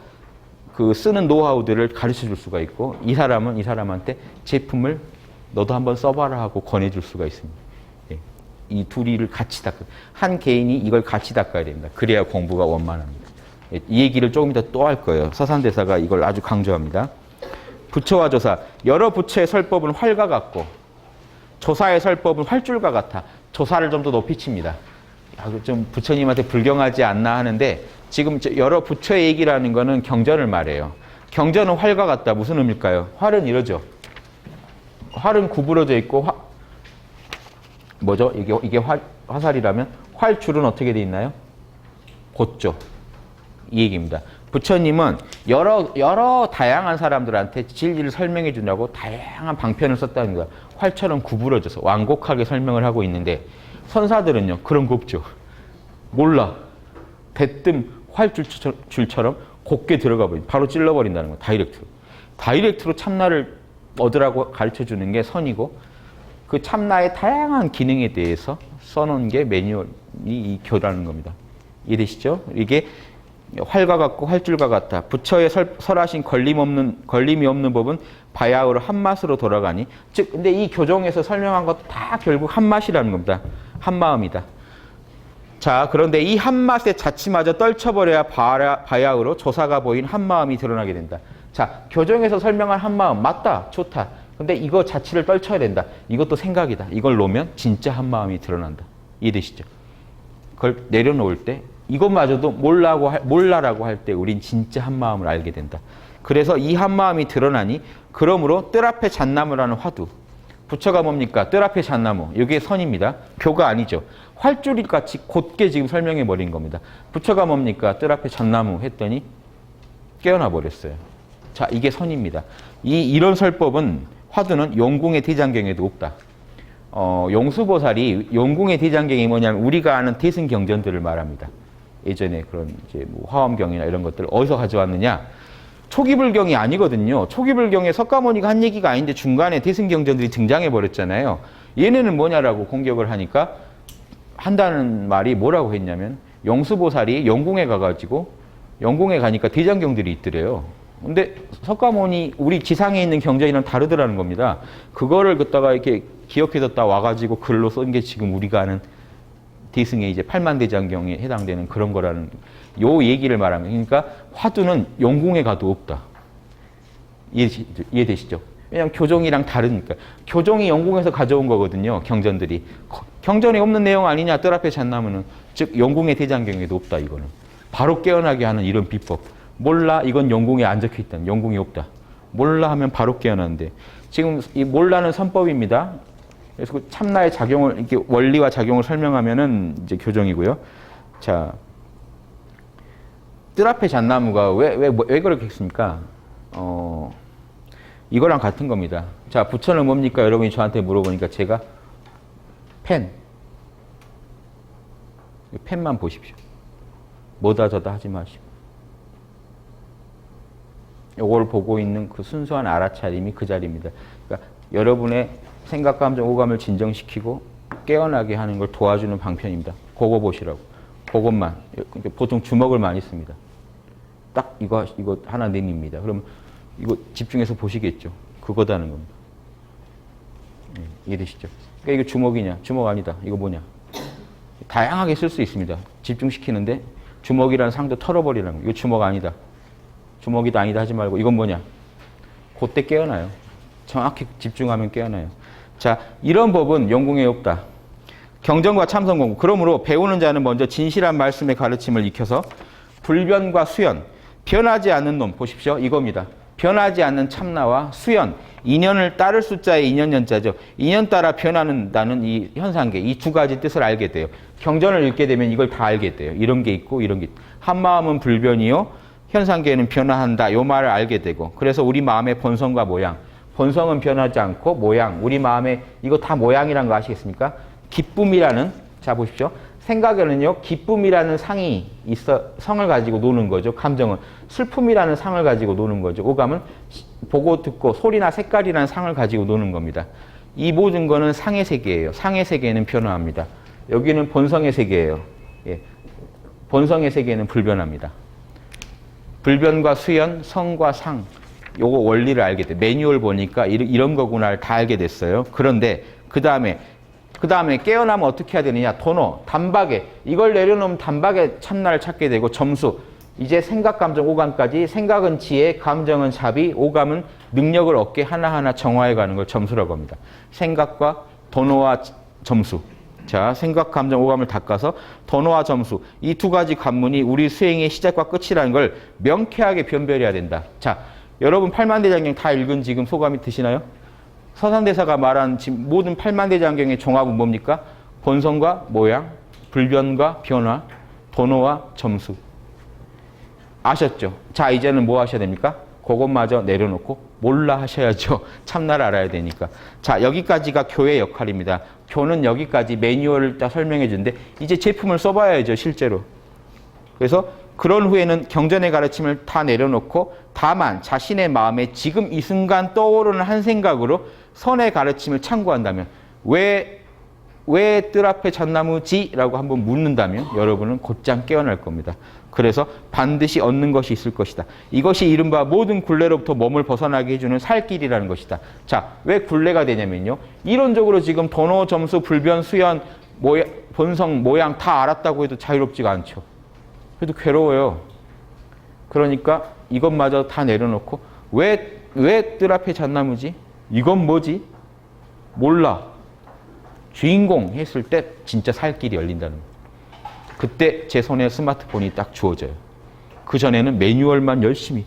Speaker 1: 그 쓰는 노하우들을 가르쳐 줄 수가 있고, 이 사람은 이 사람한테 제품을 너도 한번 써봐라 하고 권해줄 수가 있습니다. 예. 이 둘이를 같이 닦아. 한 개인이 이걸 같이 닦아야 됩니다. 그래야 공부가 원만합니다. 예. 이 얘기를 조금 이따 또 할 거예요. 서산대사가 이걸 아주 강조합니다. 부처와 조사. 여러 부처의 설법은 활과 같고, 조사의 설법은 활줄과 같아. 조사를 좀 더 높이 칩니다. 좀 부처님한테 불경하지 않나 하는데 지금 여러 부처의 얘기라는 거는 경전을 말해요. 경전은 활과 같다. 무슨 의미일까요? 활은 이러죠. 활은 구부러져 있고 뭐죠? 이게 화살이라면 활줄은 어떻게 돼 있나요? 곧죠. 이 얘기입니다. 부처님은 여러 다양한 사람들한테 진리를 설명해 주려고 다양한 방편을 썼다는 거야. 활처럼 구부러져서 완곡하게 설명을 하고 있는데 선사들은요, 그런 거 없죠. 몰라. 대뜸 활줄처럼 곱게 들어가 버린, 바로 찔러버린다는 거예요. 다이렉트로. 다이렉트로 참나를 얻으라고 가르쳐 주는 게 선이고, 그 참나의 다양한 기능에 대해서 써놓은 게 매뉴얼이 이 교라는 겁니다. 이해되시죠? 이게 활과 같고 활줄과 같다. 부처의 설하신 걸림이 없는 법은 바야흐로 한맛으로 돌아가니. 즉, 근데 이 교정에서 설명한 것 다 결국 한맛이라는 겁니다. 한마음이다. 자, 그런데 이 한맛의 자치마저 떨쳐버려야 바야흐로 조사가 보인 한마음이 드러나게 된다. 자, 교정에서 설명한 한마음 맞다, 좋다. 근데 이거 자치를 떨쳐야 된다. 이것도 생각이다. 이걸 놓으면 진짜 한마음이 드러난다. 이해되시죠? 그걸 내려놓을 때 이것마저도 몰라라고 할 때 우린 진짜 한마음을 알게 된다. 그래서 이 한마음이 드러나니 그러므로 뜰 앞에 잣나무라는 화두. 부처가 뭡니까? 뜰 앞에 잣나무. 이게 선입니다. 교가 아니죠. 활줄이 같이 곧게 지금 설명해 버린 겁니다. 부처가 뭡니까? 뜰 앞에 잣나무 했더니 깨어나 버렸어요. 자, 이게 선입니다. 이런 설법은 화두는 용궁의 대장경에도 없다. 용수보살이 용궁의 대장경이 뭐냐면 우리가 아는 대승경전들을 말합니다. 예전에 그런 이제 뭐 화엄경이나 이런 것들 어디서 가져왔느냐? 초기불경이 아니거든요. 초기불경에 석가모니가 한 얘기가 아닌데 중간에 대승경전들이 등장해 버렸잖아요. 얘네는 뭐냐라고 공격을 하니까 한다는 말이 뭐라고 했냐면 영수보살이 영궁에 가가지고 영궁에 가니까 대장경들이 있더래요. 근데 석가모니 우리 지상에 있는 경전이랑 다르더라는 겁니다. 그거를 갖다가 이렇게 기억해뒀다 와가지고 글로 쓴 게 지금 우리가 아는 대승의 이제 팔만대장경에 해당되는 그런 거라는 요 얘기를 말하면 그러니까 화두는 영궁에 가도 없다. 이해되시죠? 왜냐하면 교종이랑 다르니까. 교종이 영궁에서 가져온 거거든요. 경전들이. 경전에 없는 내용 아니냐 뜰 앞에 잣나무는. 즉 영궁의 대장경에도 없다 이거는. 바로 깨어나게 하는 이런 비법. 몰라 이건 영궁에 안 적혀있다. 영궁이 없다. 몰라 하면 바로 깨어나는데 지금 이 몰라는 선법입니다. 그래서 그 참나의 작용을 이렇게 원리와 작용을 설명하면은 이제 교정이고요. 자, 뜰 앞에 잣나무가 왜 그렇게 했습니까? 이거랑 같은 겁니다. 자, 부처는 뭡니까? 여러분이 저한테 물어보니까 제가 펜만 보십시오. 뭐다 저다 하지 마시고. 요걸 보고 있는 그 순수한 알아차림이 그 자리입니다. 그러니까 여러분의 생각, 감정, 오감을 진정시키고 깨어나게 하는 걸 도와주는 방편입니다. 그거 보시라고. 그것만. 보통 주먹을 많이 씁니다. 딱 이거 하나 내밉니다. 그럼 이거 집중해서 보시겠죠. 그거다는 겁니다. 네, 이해되시죠? 그러니까 이거 주먹이냐? 주먹 아니다. 이거 뭐냐? 다양하게 쓸 수 있습니다. 집중시키는데 주먹이라는 상도 털어버리라는 거. 이거 주먹 아니다. 주먹이다 아니다 하지 말고 이건 뭐냐? 그때 깨어나요. 정확히 집중하면 깨어나요. 자, 이런 법은 영궁에 없다. 경전과 참선공부. 그러므로 배우는 자는 먼저 진실한 말씀의 가르침을 익혀서 불변과 수연, 변하지 않는 놈 보십시오. 이겁니다. 변하지 않는 참나와 수연, 인연을 따를 숫자의 인연연자죠. 인연 따라 변하는다는 이 현상계, 이 두 가지 뜻을 알게 돼요. 경전을 읽게 되면 이걸 다 알게 돼요. 이런 게 있고 이런 게 있고. 한 마음은 불변이요, 현상계는 변화한다. 요 말을 알게 되고. 그래서 우리 마음의 본성과 모양, 본성은 변하지 않고 모양, 우리 마음에 이거 다 모양이란 거 아시겠습니까? 기쁨이라는, 자 보십시오. 생각에는요, 기쁨이라는 상이 있어, 성을 가지고 노는 거죠. 감정은. 슬픔이라는 상을 가지고 노는 거죠. 오감은 보고 듣고 소리나 색깔이라는 상을 가지고 노는 겁니다. 이 모든 거는 상의 세계예요. 상의 세계는 변화합니다. 여기는 본성의 세계예요. 예. 본성의 세계는 불변합니다. 불변과 수연, 성과 상, 요거 원리를 알게 돼. 매뉴얼 보니까 이런 거구나를 다 알게 됐어요. 그런데 그 다음에 깨어나면 어떻게 해야 되느냐? 도노, 단박에. 이걸 내려놓으면 단박에 참나를 찾게 되고 점수. 이제 생각, 감정, 오감까지. 생각은 지혜, 감정은 자비, 오감은 능력을 얻게 하나하나 정화해 가는 걸 점수라고 합니다. 생각과 도노와 점수. 자, 생각, 감정, 오감을 닦아서 도노와 점수. 이 두 가지 관문이 우리 수행의 시작과 끝이라는 걸 명쾌하게 변별해야 된다. 자, 여러분 팔만대장경 다 읽은 지금 소감이 드시나요? 서산대사가 말한 지금 모든 팔만대장경의 종합은 뭡니까? 본성과 모양, 불변과 변화, 도노와 점수. 아셨죠? 자, 이제는 뭐 하셔야 됩니까? 그것마저 내려놓고 몰라 하셔야죠. 참나를 알아야 되니까. 자, 여기까지가 교의 역할입니다. 교는 여기까지 매뉴얼을 다 설명해 주는데 이제 제품을 써봐야죠, 실제로. 그래서 그런 후에는 경전의 가르침을 다 내려놓고 다만 자신의 마음에 지금 이 순간 떠오르는 한 생각으로 선의 가르침을 참고한다면 왜 뜰 앞에 잣나무지? 라고 한번 묻는다면 여러분은 곧장 깨어날 겁니다. 그래서 반드시 얻는 것이 있을 것이다. 이것이 이른바 모든 굴레로부터 몸을 벗어나게 해주는 살길이라는 것이다. 자, 왜 굴레가 되냐면요. 이론적으로 지금 도노, 점수, 불변, 수연, 본성, 모양 다 알았다고 해도 자유롭지가 않죠. 그래도 괴로워요. 그러니까 이것마저 다 내려놓고 왜 뜰 앞에 잣나무지? 이건 뭐지? 몰라. 주인공 했을 때 진짜 살 길이 열린다는 거예요. 그때 제 손에 스마트폰이 딱 주어져요. 그전에는 매뉴얼만 열심히,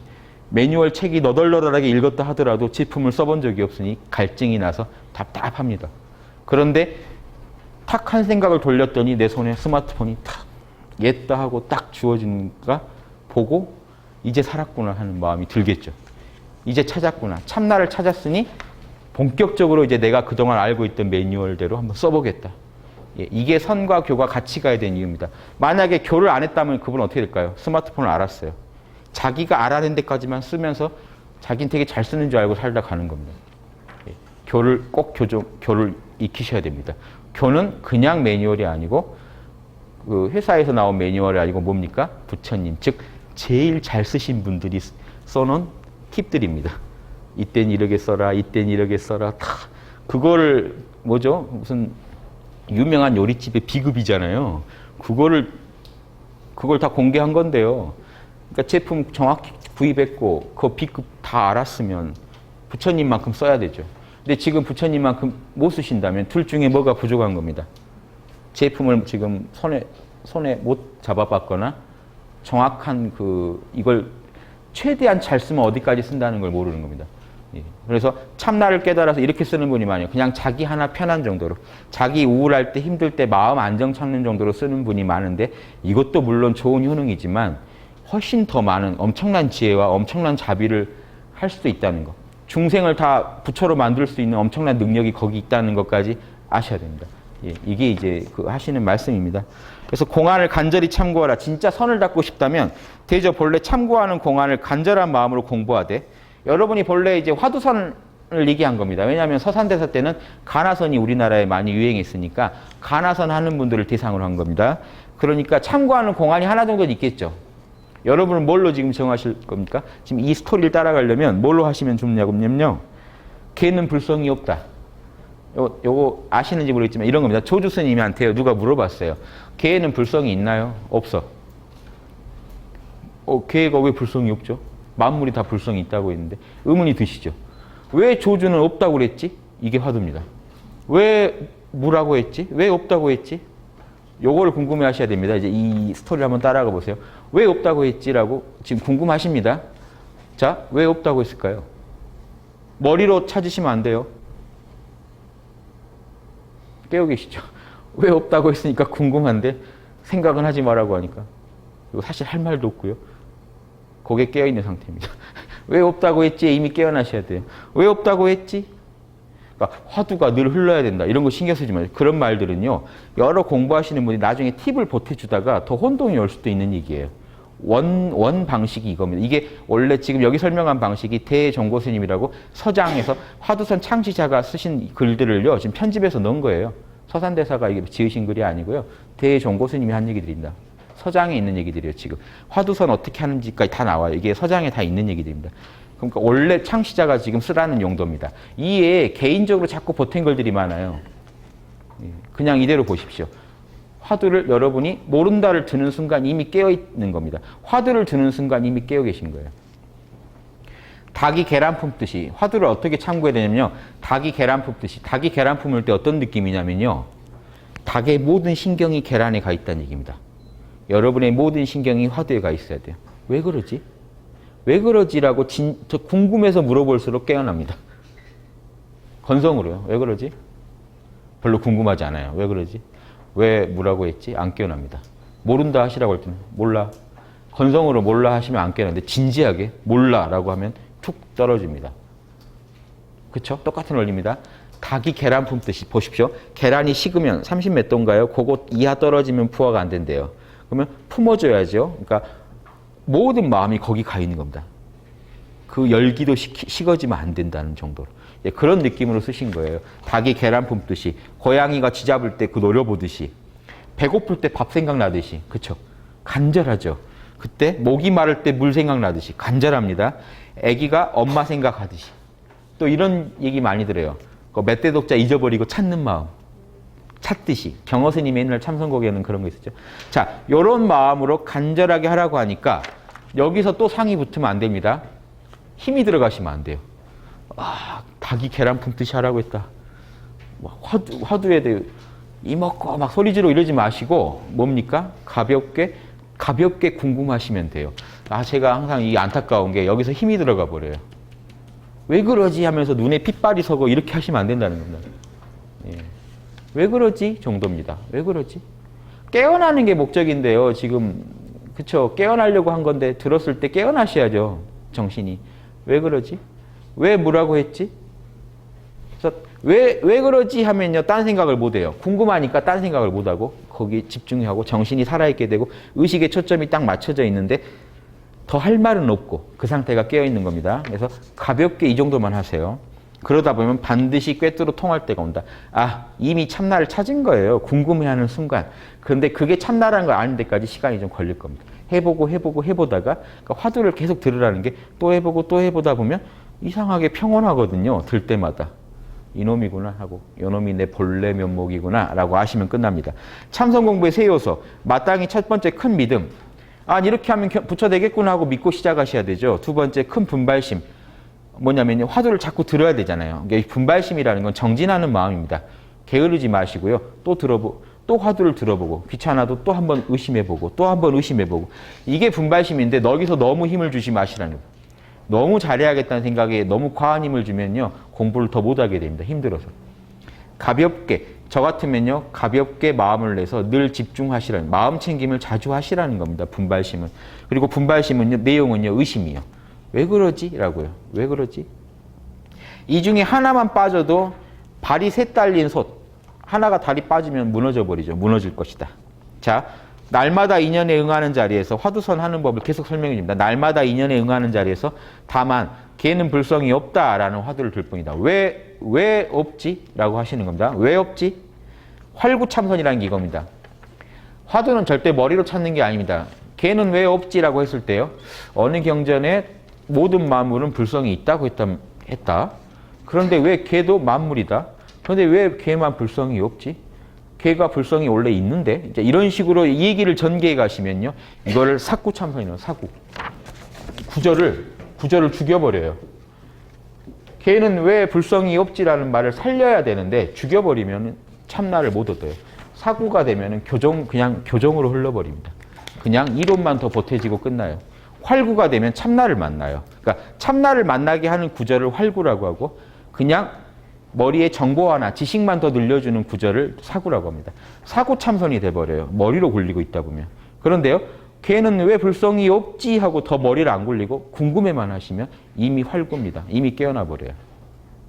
Speaker 1: 매뉴얼 책이 너덜너덜하게 읽었다 하더라도 제품을 써본 적이 없으니 갈증이 나서 답답합니다. 그런데 탁 한 생각을 돌렸더니 내 손에 스마트폰이 탁 옛다 하고 딱 주어지는가 보고 이제 살았구나 하는 마음이 들겠죠. 이제 찾았구나. 참나를 찾았으니 본격적으로 이제 내가 그동안 알고 있던 매뉴얼대로 한번 써보겠다. 예, 이게 선과 교가 같이 가야 되는 이유입니다. 만약에 교를 안 했다면 그분은 어떻게 될까요? 스마트폰을 알았어요. 자기가 알아낸 데까지만 쓰면서 자기는 되게 잘 쓰는 줄 알고 살다 가는 겁니다. 예, 교를 익히셔야 됩니다. 교는 그냥 매뉴얼이 아니고 그 회사에서 나온 매뉴얼이 아니고 뭡니까? 부처님, 즉 제일 잘 쓰신 분들이 써놓은 팁들입니다. 이땐 이렇게 써라, 이땐 이렇게 써라. 다 그거를 뭐죠? 무슨 유명한 요리집의 비급이잖아요. 그걸 다 공개한 건데요. 그러니까 제품 정확히 구입했고 그 비급 다 알았으면 부처님만큼 써야 되죠. 근데 지금 부처님만큼 못 쓰신다면 둘 중에 뭐가 부족한 겁니다. 제품을 지금 손에 못 잡아봤거나 정확한 이걸 최대한 잘 쓰면 어디까지 쓴다는 걸 모르는 겁니다. 예. 그래서 참나를 깨달아서 이렇게 쓰는 분이 많아요. 그냥 자기 하나 편한 정도로, 자기 우울할 때 힘들 때 마음 안정 찾는 정도로 쓰는 분이 많은데 이것도 물론 좋은 효능이지만 훨씬 더 많은 엄청난 지혜와 엄청난 자비를 할 수도 있다는 거. 중생을 다 부처로 만들 수 있는 엄청난 능력이 거기 있다는 것까지 아셔야 됩니다. 예, 이게 이제 하시는 말씀입니다. 그래서 공안을 간절히 참고하라. 진짜 선을 닦고 싶다면 대저 본래 참고하는 공안을 간절한 마음으로 공부하되, 여러분이 본래 이제 화두선을 얘기한 겁니다. 왜냐하면 서산대사 때는 가나선이 우리나라에 많이 유행했으니까 가나선 하는 분들을 대상으로 한 겁니다. 그러니까 참고하는 공안이 하나 정도는 있겠죠. 여러분은 뭘로 지금 정하실 겁니까? 지금 이 스토리를 따라가려면 뭘로 하시면 좋냐면요. 걔는 불성이 없다. 요거 아시는지 모르겠지만 이런 겁니다. 조주 스님한테 누가 물어봤어요. 걔는 불성이 있나요? 없어. 걔가 왜 불성이 없죠? 만물이 다 불성이 있다고 했는데 의문이 드시죠? 왜 조주는 없다고 그랬지? 이게 화두입니다. 왜 무라고 했지? 왜 없다고 했지? 요거를 궁금해 하셔야 됩니다. 이제 이 스토리를 한번 따라가 보세요. 왜 없다고 했지라고 지금 궁금하십니다. 자, 왜 없다고 했을까요? 머리로 찾으시면 안 돼요. 깨어 계시죠? 왜 없다고 했으니까 궁금한데 생각은 하지 말라고 하니까 이거 사실 할 말도 없고요. 거기에 깨어 있는 상태입니다. 왜 없다고 했지? 이미 깨어나셔야 돼요. 왜 없다고 했지? 그러니까 화두가 늘 흘러야 된다. 이런 거 신경 쓰지 마세요. 그런 말들은요. 여러 공부하시는 분이 나중에 팁을 보태주다가 더 혼동이 올 수도 있는 얘기예요. 원 방식이 이겁니다. 이게 원래 지금 여기 설명한 방식이 대종고 스님이라고 서장에서 화두선 창시자가 쓰신 글들을요. 지금 편집해서 넣은 거예요. 서산대사가 이게 지으신 글이 아니고요. 대종고 스님이 한 얘기들입니다. 서장에 있는 얘기들이에요. 지금 화두선 어떻게 하는지까지 다 나와요. 이게 서장에 다 있는 얘기들입니다. 그러니까 원래 창시자가 지금 쓰라는 용도입니다. 이에 개인적으로 자꾸 보탠 글들이 많아요. 그냥 이대로 보십시오. 화두를 여러분이 모른다를 드는 순간 이미 깨어 있는 겁니다. 화두를 드는 순간 이미 깨어 계신 거예요. 닭이 계란 품듯이 화두를 어떻게 참고해야 되냐면요. 닭이 계란 품듯이, 닭이 계란 품을 때 어떤 느낌이냐면요. 닭의 모든 신경이 계란에 가 있다는 얘기입니다. 여러분의 모든 신경이 화두에 가 있어야 돼요. 왜 그러지? 왜 그러지라고 진짜 궁금해서 물어볼수록 깨어납니다. 건성으로요. 왜 그러지? 별로 궁금하지 않아요. 왜 그러지? 왜 뭐라고 했지? 안 깨어납니다. 모른다 하시라고 할 때는 몰라. 건성으로 몰라 하시면 안 깨어나는데 진지하게 몰라라고 하면 툭 떨어집니다. 그렇죠? 똑같은 원리입니다. 닭이 계란 품듯이 보십시오. 계란이 식으면 30 몇 도인가요? 그거 이하 떨어지면 부화가 안 된대요. 그러면 품어줘야죠. 그러니까 모든 마음이 거기 가 있는 겁니다. 그 열기도 식어지면 안 된다는 정도로. 예, 그런 느낌으로 쓰신 거예요. 닭이 계란 품듯이, 고양이가 쥐 잡을 때 그 노려보듯이, 배고플 때 밥 생각나듯이, 그쵸? 간절하죠. 그때 목이 마를 때 물 생각나듯이 간절합니다. 아기가 엄마 생각하듯이. 또 이런 얘기 많이 들어요. 멧돼 독자 잊어버리고 찾는 마음. 찾듯이. 경허스님이 옛날 참선곡에는 그런 거 있었죠. 자, 요런 마음으로 간절하게 하라고 하니까 여기서 또 상이 붙으면 안 됩니다. 힘이 들어가시면 안 돼요. 닭이 계란 품듯이 하라고 했다. 화두에 대해 이먹고 막 소리 지르고 이러지 마시고 뭡니까? 가볍게 궁금하시면 돼요. 제가 항상 이 안타까운 게 여기서 힘이 들어가 버려요. 왜 그러지 하면서 눈에 핏발이 서고 이렇게 하시면 안 된다는 겁니다. 예. 왜 그러지? 정도입니다. 왜 그러지? 깨어나는 게 목적인데요. 지금 그쵸? 깨어나려고 한 건데 들었을 때 깨어나셔야죠. 정신이. 왜 그러지? 왜 뭐라고 했지? 그래서 왜 그러지 하면요. 딴 생각을 못 해요. 궁금하니까 딴 생각을 못 하고 거기에 집중하고 정신이 살아있게 되고 의식의 초점이 딱 맞춰져 있는데 더 할 말은 없고 그 상태가 깨어 있는 겁니다. 그래서 가볍게 이 정도만 하세요. 그러다 보면 반드시 꿰뚫어 통할 때가 온다. 아, 이미 참나를 찾은 거예요. 궁금해하는 순간. 그런데 그게 참나라는 걸 아는 데까지 시간이 좀 걸릴 겁니다. 해보다가 그러니까 화두를 계속 들으라는 게 또 해보고 또 해보다 보면 이상하게 평온하거든요. 들 때마다. 이놈이구나 하고 요놈이 내 본래 면목이구나 라고 아시면 끝납니다. 참선 공부의 세 요소. 마땅히 첫 번째 큰 믿음. 아, 이렇게 하면 부처 되겠구나 하고 믿고 시작하셔야 되죠. 두 번째 큰 분발심. 뭐냐면 화두를 자꾸 들어야 되잖아요. 분발심이라는 건 정진하는 마음입니다. 게으르지 마시고요. 또 화두를 들어보고 귀찮아도 또 한번 의심해보고 또 한번 의심해보고 이게 분발심인데 여기서 너무 힘을 주지 마시라는 거예요. 너무 잘해야겠다는 생각에 너무 과한 힘을 주면요. 공부를 더 못하게 됩니다. 힘들어서. 가볍게, 저 같으면요. 가볍게 마음을 내서 늘 집중하시라는, 마음 챙김을 자주 하시라는 겁니다. 분발심은. 그리고 분발심은요. 내용은요. 의심이요. 왜 그러지? 라고요. 왜 그러지? 이 중에 하나만 빠져도 발이 셋 달린 솥. 하나가 다리 빠지면 무너져 버리죠. 무너질 것이다. 자, 날마다 인연에 응하는 자리에서 화두선 하는 법을 계속 설명해 줍니다. 날마다 인연에 응하는 자리에서 다만 걔는 불성이 없다라는 화두를 들 뿐이다. 왜 없지? 라고 하시는 겁니다. 왜 없지? 활구참선이라는 게 이겁니다. 화두는 절대 머리로 찾는 게 아닙니다. 걔는 왜 없지라고 했을 때요. 어느 경전에 모든 만물은 불성이 있다고 했다. 그런데 왜 걔도 만물이다? 그런데 왜 걔만 불성이 없지? 걔가 불성이 원래 있는데? 이제 이런 식으로 이 얘기를 전개해 가시면요. 이거를 사구참선이라고 사구. 구절을 죽여버려요. 걔는 왜 불성이 없지라는 말을 살려야 되는데 죽여버리면 참나를 못 얻어요. 사구가 되면 그냥 교정으로 흘러버립니다. 그냥 이론만 더 보태지고 끝나요. 활구가 되면 참나를 만나요. 그러니까 참나를 만나게 하는 구절을 활구라고 하고 그냥 머리에 정보 하나, 지식만 더 늘려주는 구절을 사구라고 합니다. 사구참선이 돼버려요. 머리로 굴리고 있다 보면. 그런데요. 걔는 왜 불성이 없지 하고 더 머리를 안 굴리고 궁금해만 하시면 이미 활구입니다. 이미 깨어나 버려요.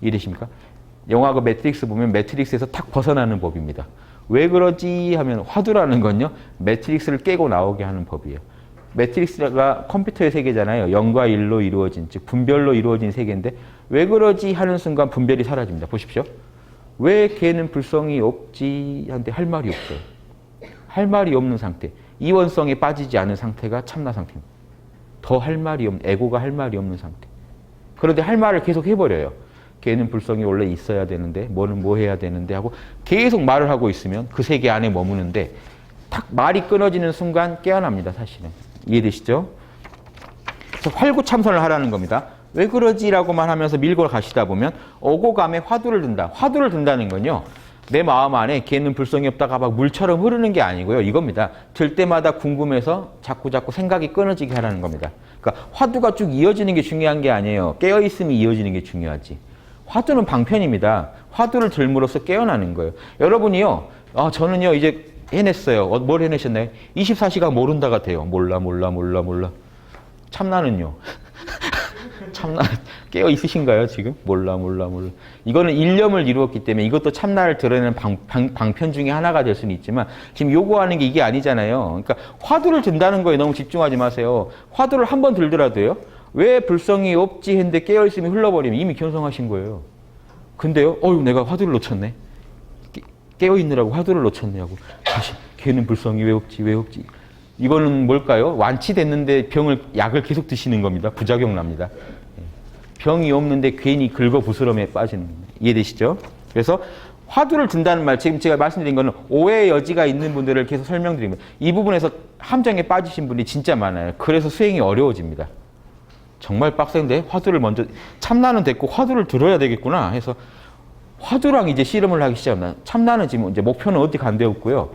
Speaker 1: 이해되십니까? 영화 그 매트릭스 보면 매트릭스에서 탁 벗어나는 법입니다. 왜 그러지 하면 화두라는 건요. 매트릭스를 깨고 나오게 하는 법이에요. 매트릭스가 컴퓨터의 세계잖아요. 0과 1로 이루어진, 즉 분별로 이루어진 세계인데 왜 그러지 하는 순간 분별이 사라집니다. 보십시오. 왜 걔는 불성이 없지 하는데 할 말이 없어요. 할 말이 없는 상태. 이원성에 빠지지 않은 상태가 참나 상태입니다. 더 할 말이 없는, 에고가 할 말이 없는 상태. 그런데 할 말을 계속 해버려요. 걔는 불성이 원래 있어야 되는데 뭐는 뭐 해야 되는데 하고 계속 말을 하고 있으면 그 세계 안에 머무는데 탁 말이 끊어지는 순간 깨어납니다. 사실은. 이해되시죠? 그래서 활구참선을 하라는 겁니다. 왜 그러지라고만 하면서 밀고 가시다 보면 오고감에 화두를 든다. 화두를 든다는 건요. 내 마음 안에 걔는 불성이 없다가 막 물처럼 흐르는 게 아니고요. 이겁니다. 들 때마다 궁금해서 자꾸 생각이 끊어지게 하라는 겁니다. 그러니까 화두가 쭉 이어지는 게 중요한 게 아니에요. 깨어있음이 이어지는 게 중요하지. 화두는 방편입니다. 화두를 들므로써 깨어나는 거예요. 여러분이요. 저는요. 이제 해냈어요. 뭘 해내셨나요? 24시간 모른다가 돼요. 몰라. 참나는요. 참나 깨어 있으신가요 지금? 몰라. 이거는 일념을 이루었기 때문에 이것도 참나를 드러내는 방편 중에 하나가 될 수는 있지만 지금 요구하는 게 이게 아니잖아요. 그러니까 화두를 든다는 거에 너무 집중하지 마세요. 화두를 한 번 들더라도요. 왜 불성이 없지 했는데 깨어있음이 흘러버리면 이미 견성하신 거예요. 근데요. 내가 화두를 놓쳤네. 깨어있느라고 화두를 놓쳤네 하고 다시 걔는 불성이 왜 없지. 이거는 뭘까요? 완치됐는데 약을 계속 드시는 겁니다. 부작용 납니다. 병이 없는데 괜히 긁어부스럼에 빠지는 겁니다. 이해되시죠? 그래서 화두를 든다는 말, 지금 제가 말씀드린 거는 오해의 여지가 있는 분들을 계속 설명드린 거예요. 이 부분에서 함정에 빠지신 분이 진짜 많아요. 그래서 수행이 어려워집니다. 정말 빡센데 화두를 먼저, 참나는 됐고 화두를 들어야 되겠구나 해서 화두랑 이제 씨름을 하기 시작합니다. 참나는 지금 이제 목표는 어디 간데 없고요.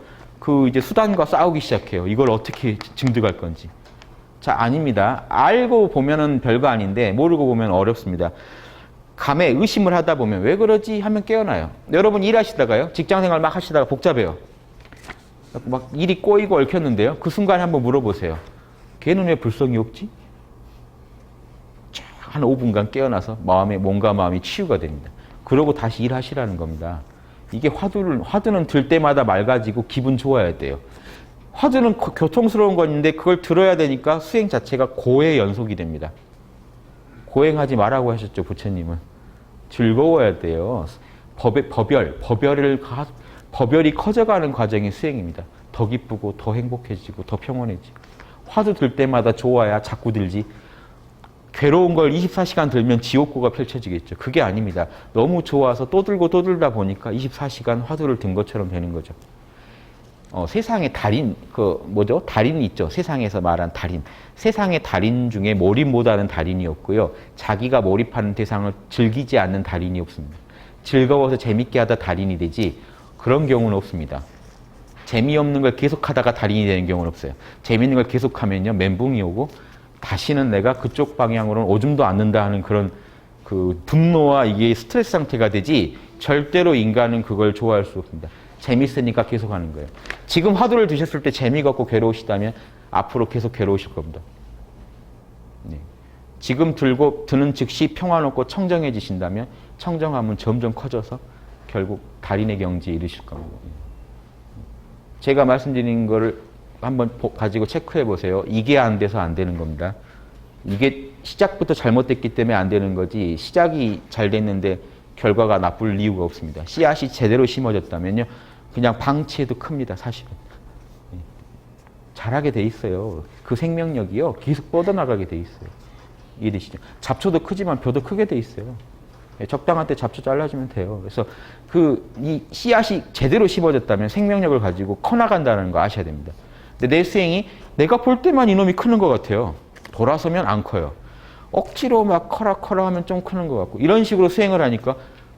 Speaker 1: 이제 수단과 싸우기 시작해요. 이걸 어떻게 증득할 건지. 자, 아닙니다. 알고 보면은 별거 아닌데 모르고 보면 어렵습니다. 감에 의심을 하다 보면 왜 그러지 하면 깨어나요. 여러분 일하시다가요. 직장생활 막 하시다가 복잡해요. 막 일이 꼬이고 얽혔는데요. 그 순간에 한번 물어보세요. 걔는 왜 불성이 없지? 한 5분간 깨어나서 몸과 마음이 치유가 됩니다. 그러고 다시 일하시라는 겁니다. 이게 화두는 들 때마다 맑아지고 기분 좋아야 돼요. 화두는 교통스러운 건데 그걸 들어야 되니까 수행 자체가 고해 연속이 됩니다. 고행하지 말라고 하셨죠, 부처님은. 즐거워야 돼요. 법열이 커져가는 과정이 수행입니다. 더 기쁘고 더 행복해지고 더 평온해지고. 화두 들 때마다 좋아야 자꾸 들지. 괴로운 걸 24시간 들면 지옥고가 펼쳐지겠죠. 그게 아닙니다. 너무 좋아서 또 들고 또 들다 보니까 24시간 화두를 든 것처럼 되는 거죠. 세상에 달인, 달인이 있죠. 세상에서 말한 달인. 세상의 달인 중에 몰입 못하는 달인이 없고요. 자기가 몰입하는 대상을 즐기지 않는 달인이 없습니다. 즐거워서 재밌게 하다 달인이 되지 그런 경우는 없습니다. 재미없는 걸 계속하다가 달인이 되는 경우는 없어요. 재밌는 걸 계속하면요. 멘붕이 오고 다시는 내가 그쪽 방향으로는 오줌도 않는다 하는 그런 그 분노와 이게 스트레스 상태가 되지 절대로 인간은 그걸 좋아할 수 없습니다. 재밌으니까 계속 하는 거예요. 지금 화두를 드셨을 때 재미가 없고 괴로우시다면 앞으로 계속 괴로우실 겁니다. 네. 지금 드는 즉시 평화롭고 청정해지신다면 청정함은 점점 커져서 결국 달인의 경지에 이르실 겁니다. 제가 말씀드린 거를 한번 가지고 체크해 보세요. 이게 안 돼서 안 되는 겁니다. 이게 시작부터 잘못됐기 때문에 안 되는 거지 시작이 잘 됐는데 결과가 나쁠 이유가 없습니다. 씨앗이 제대로 심어졌다면요. 그냥 방치해도 큽니다. 사실은. 잘하게 돼 있어요. 그 생명력이요. 계속 뻗어나가게 돼 있어요. 이해되시죠? 잡초도 크지만 벼도 크게 돼 있어요. 적당한 때 잡초 잘라주면 돼요. 그래서 이 씨앗이 제대로 심어졌다면 생명력을 가지고 커나간다는 거 아셔야 됩니다. 근데 내 수행이 내가 볼 때만 이놈이 크는 것 같아요. 돌아서면 안 커요. 억지로 막 커라 하면 좀 크는 것 같고 이런 식으로 수행을 하니까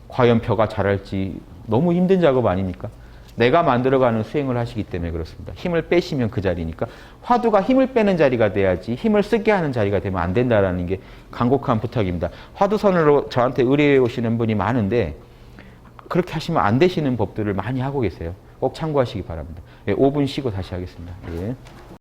Speaker 1: 과연 벼가 자랄지 너무 힘든 작업 아닙니까? 내가 만들어가는 수행을 하시기 때문에 그렇습니다. 힘을 빼시면 그 자리니까 화두가 힘을 빼는 자리가 돼야지 힘을 쓰게 하는 자리가 되면 안 된다는 게 간곡한 부탁입니다. 화두선으로 저한테 의뢰해 오시는 분이 많은데 그렇게 하시면 안 되시는 법들을 많이 하고 계세요. 꼭 참고하시기 바랍니다. 5분 쉬고 다시 하겠습니다. 예.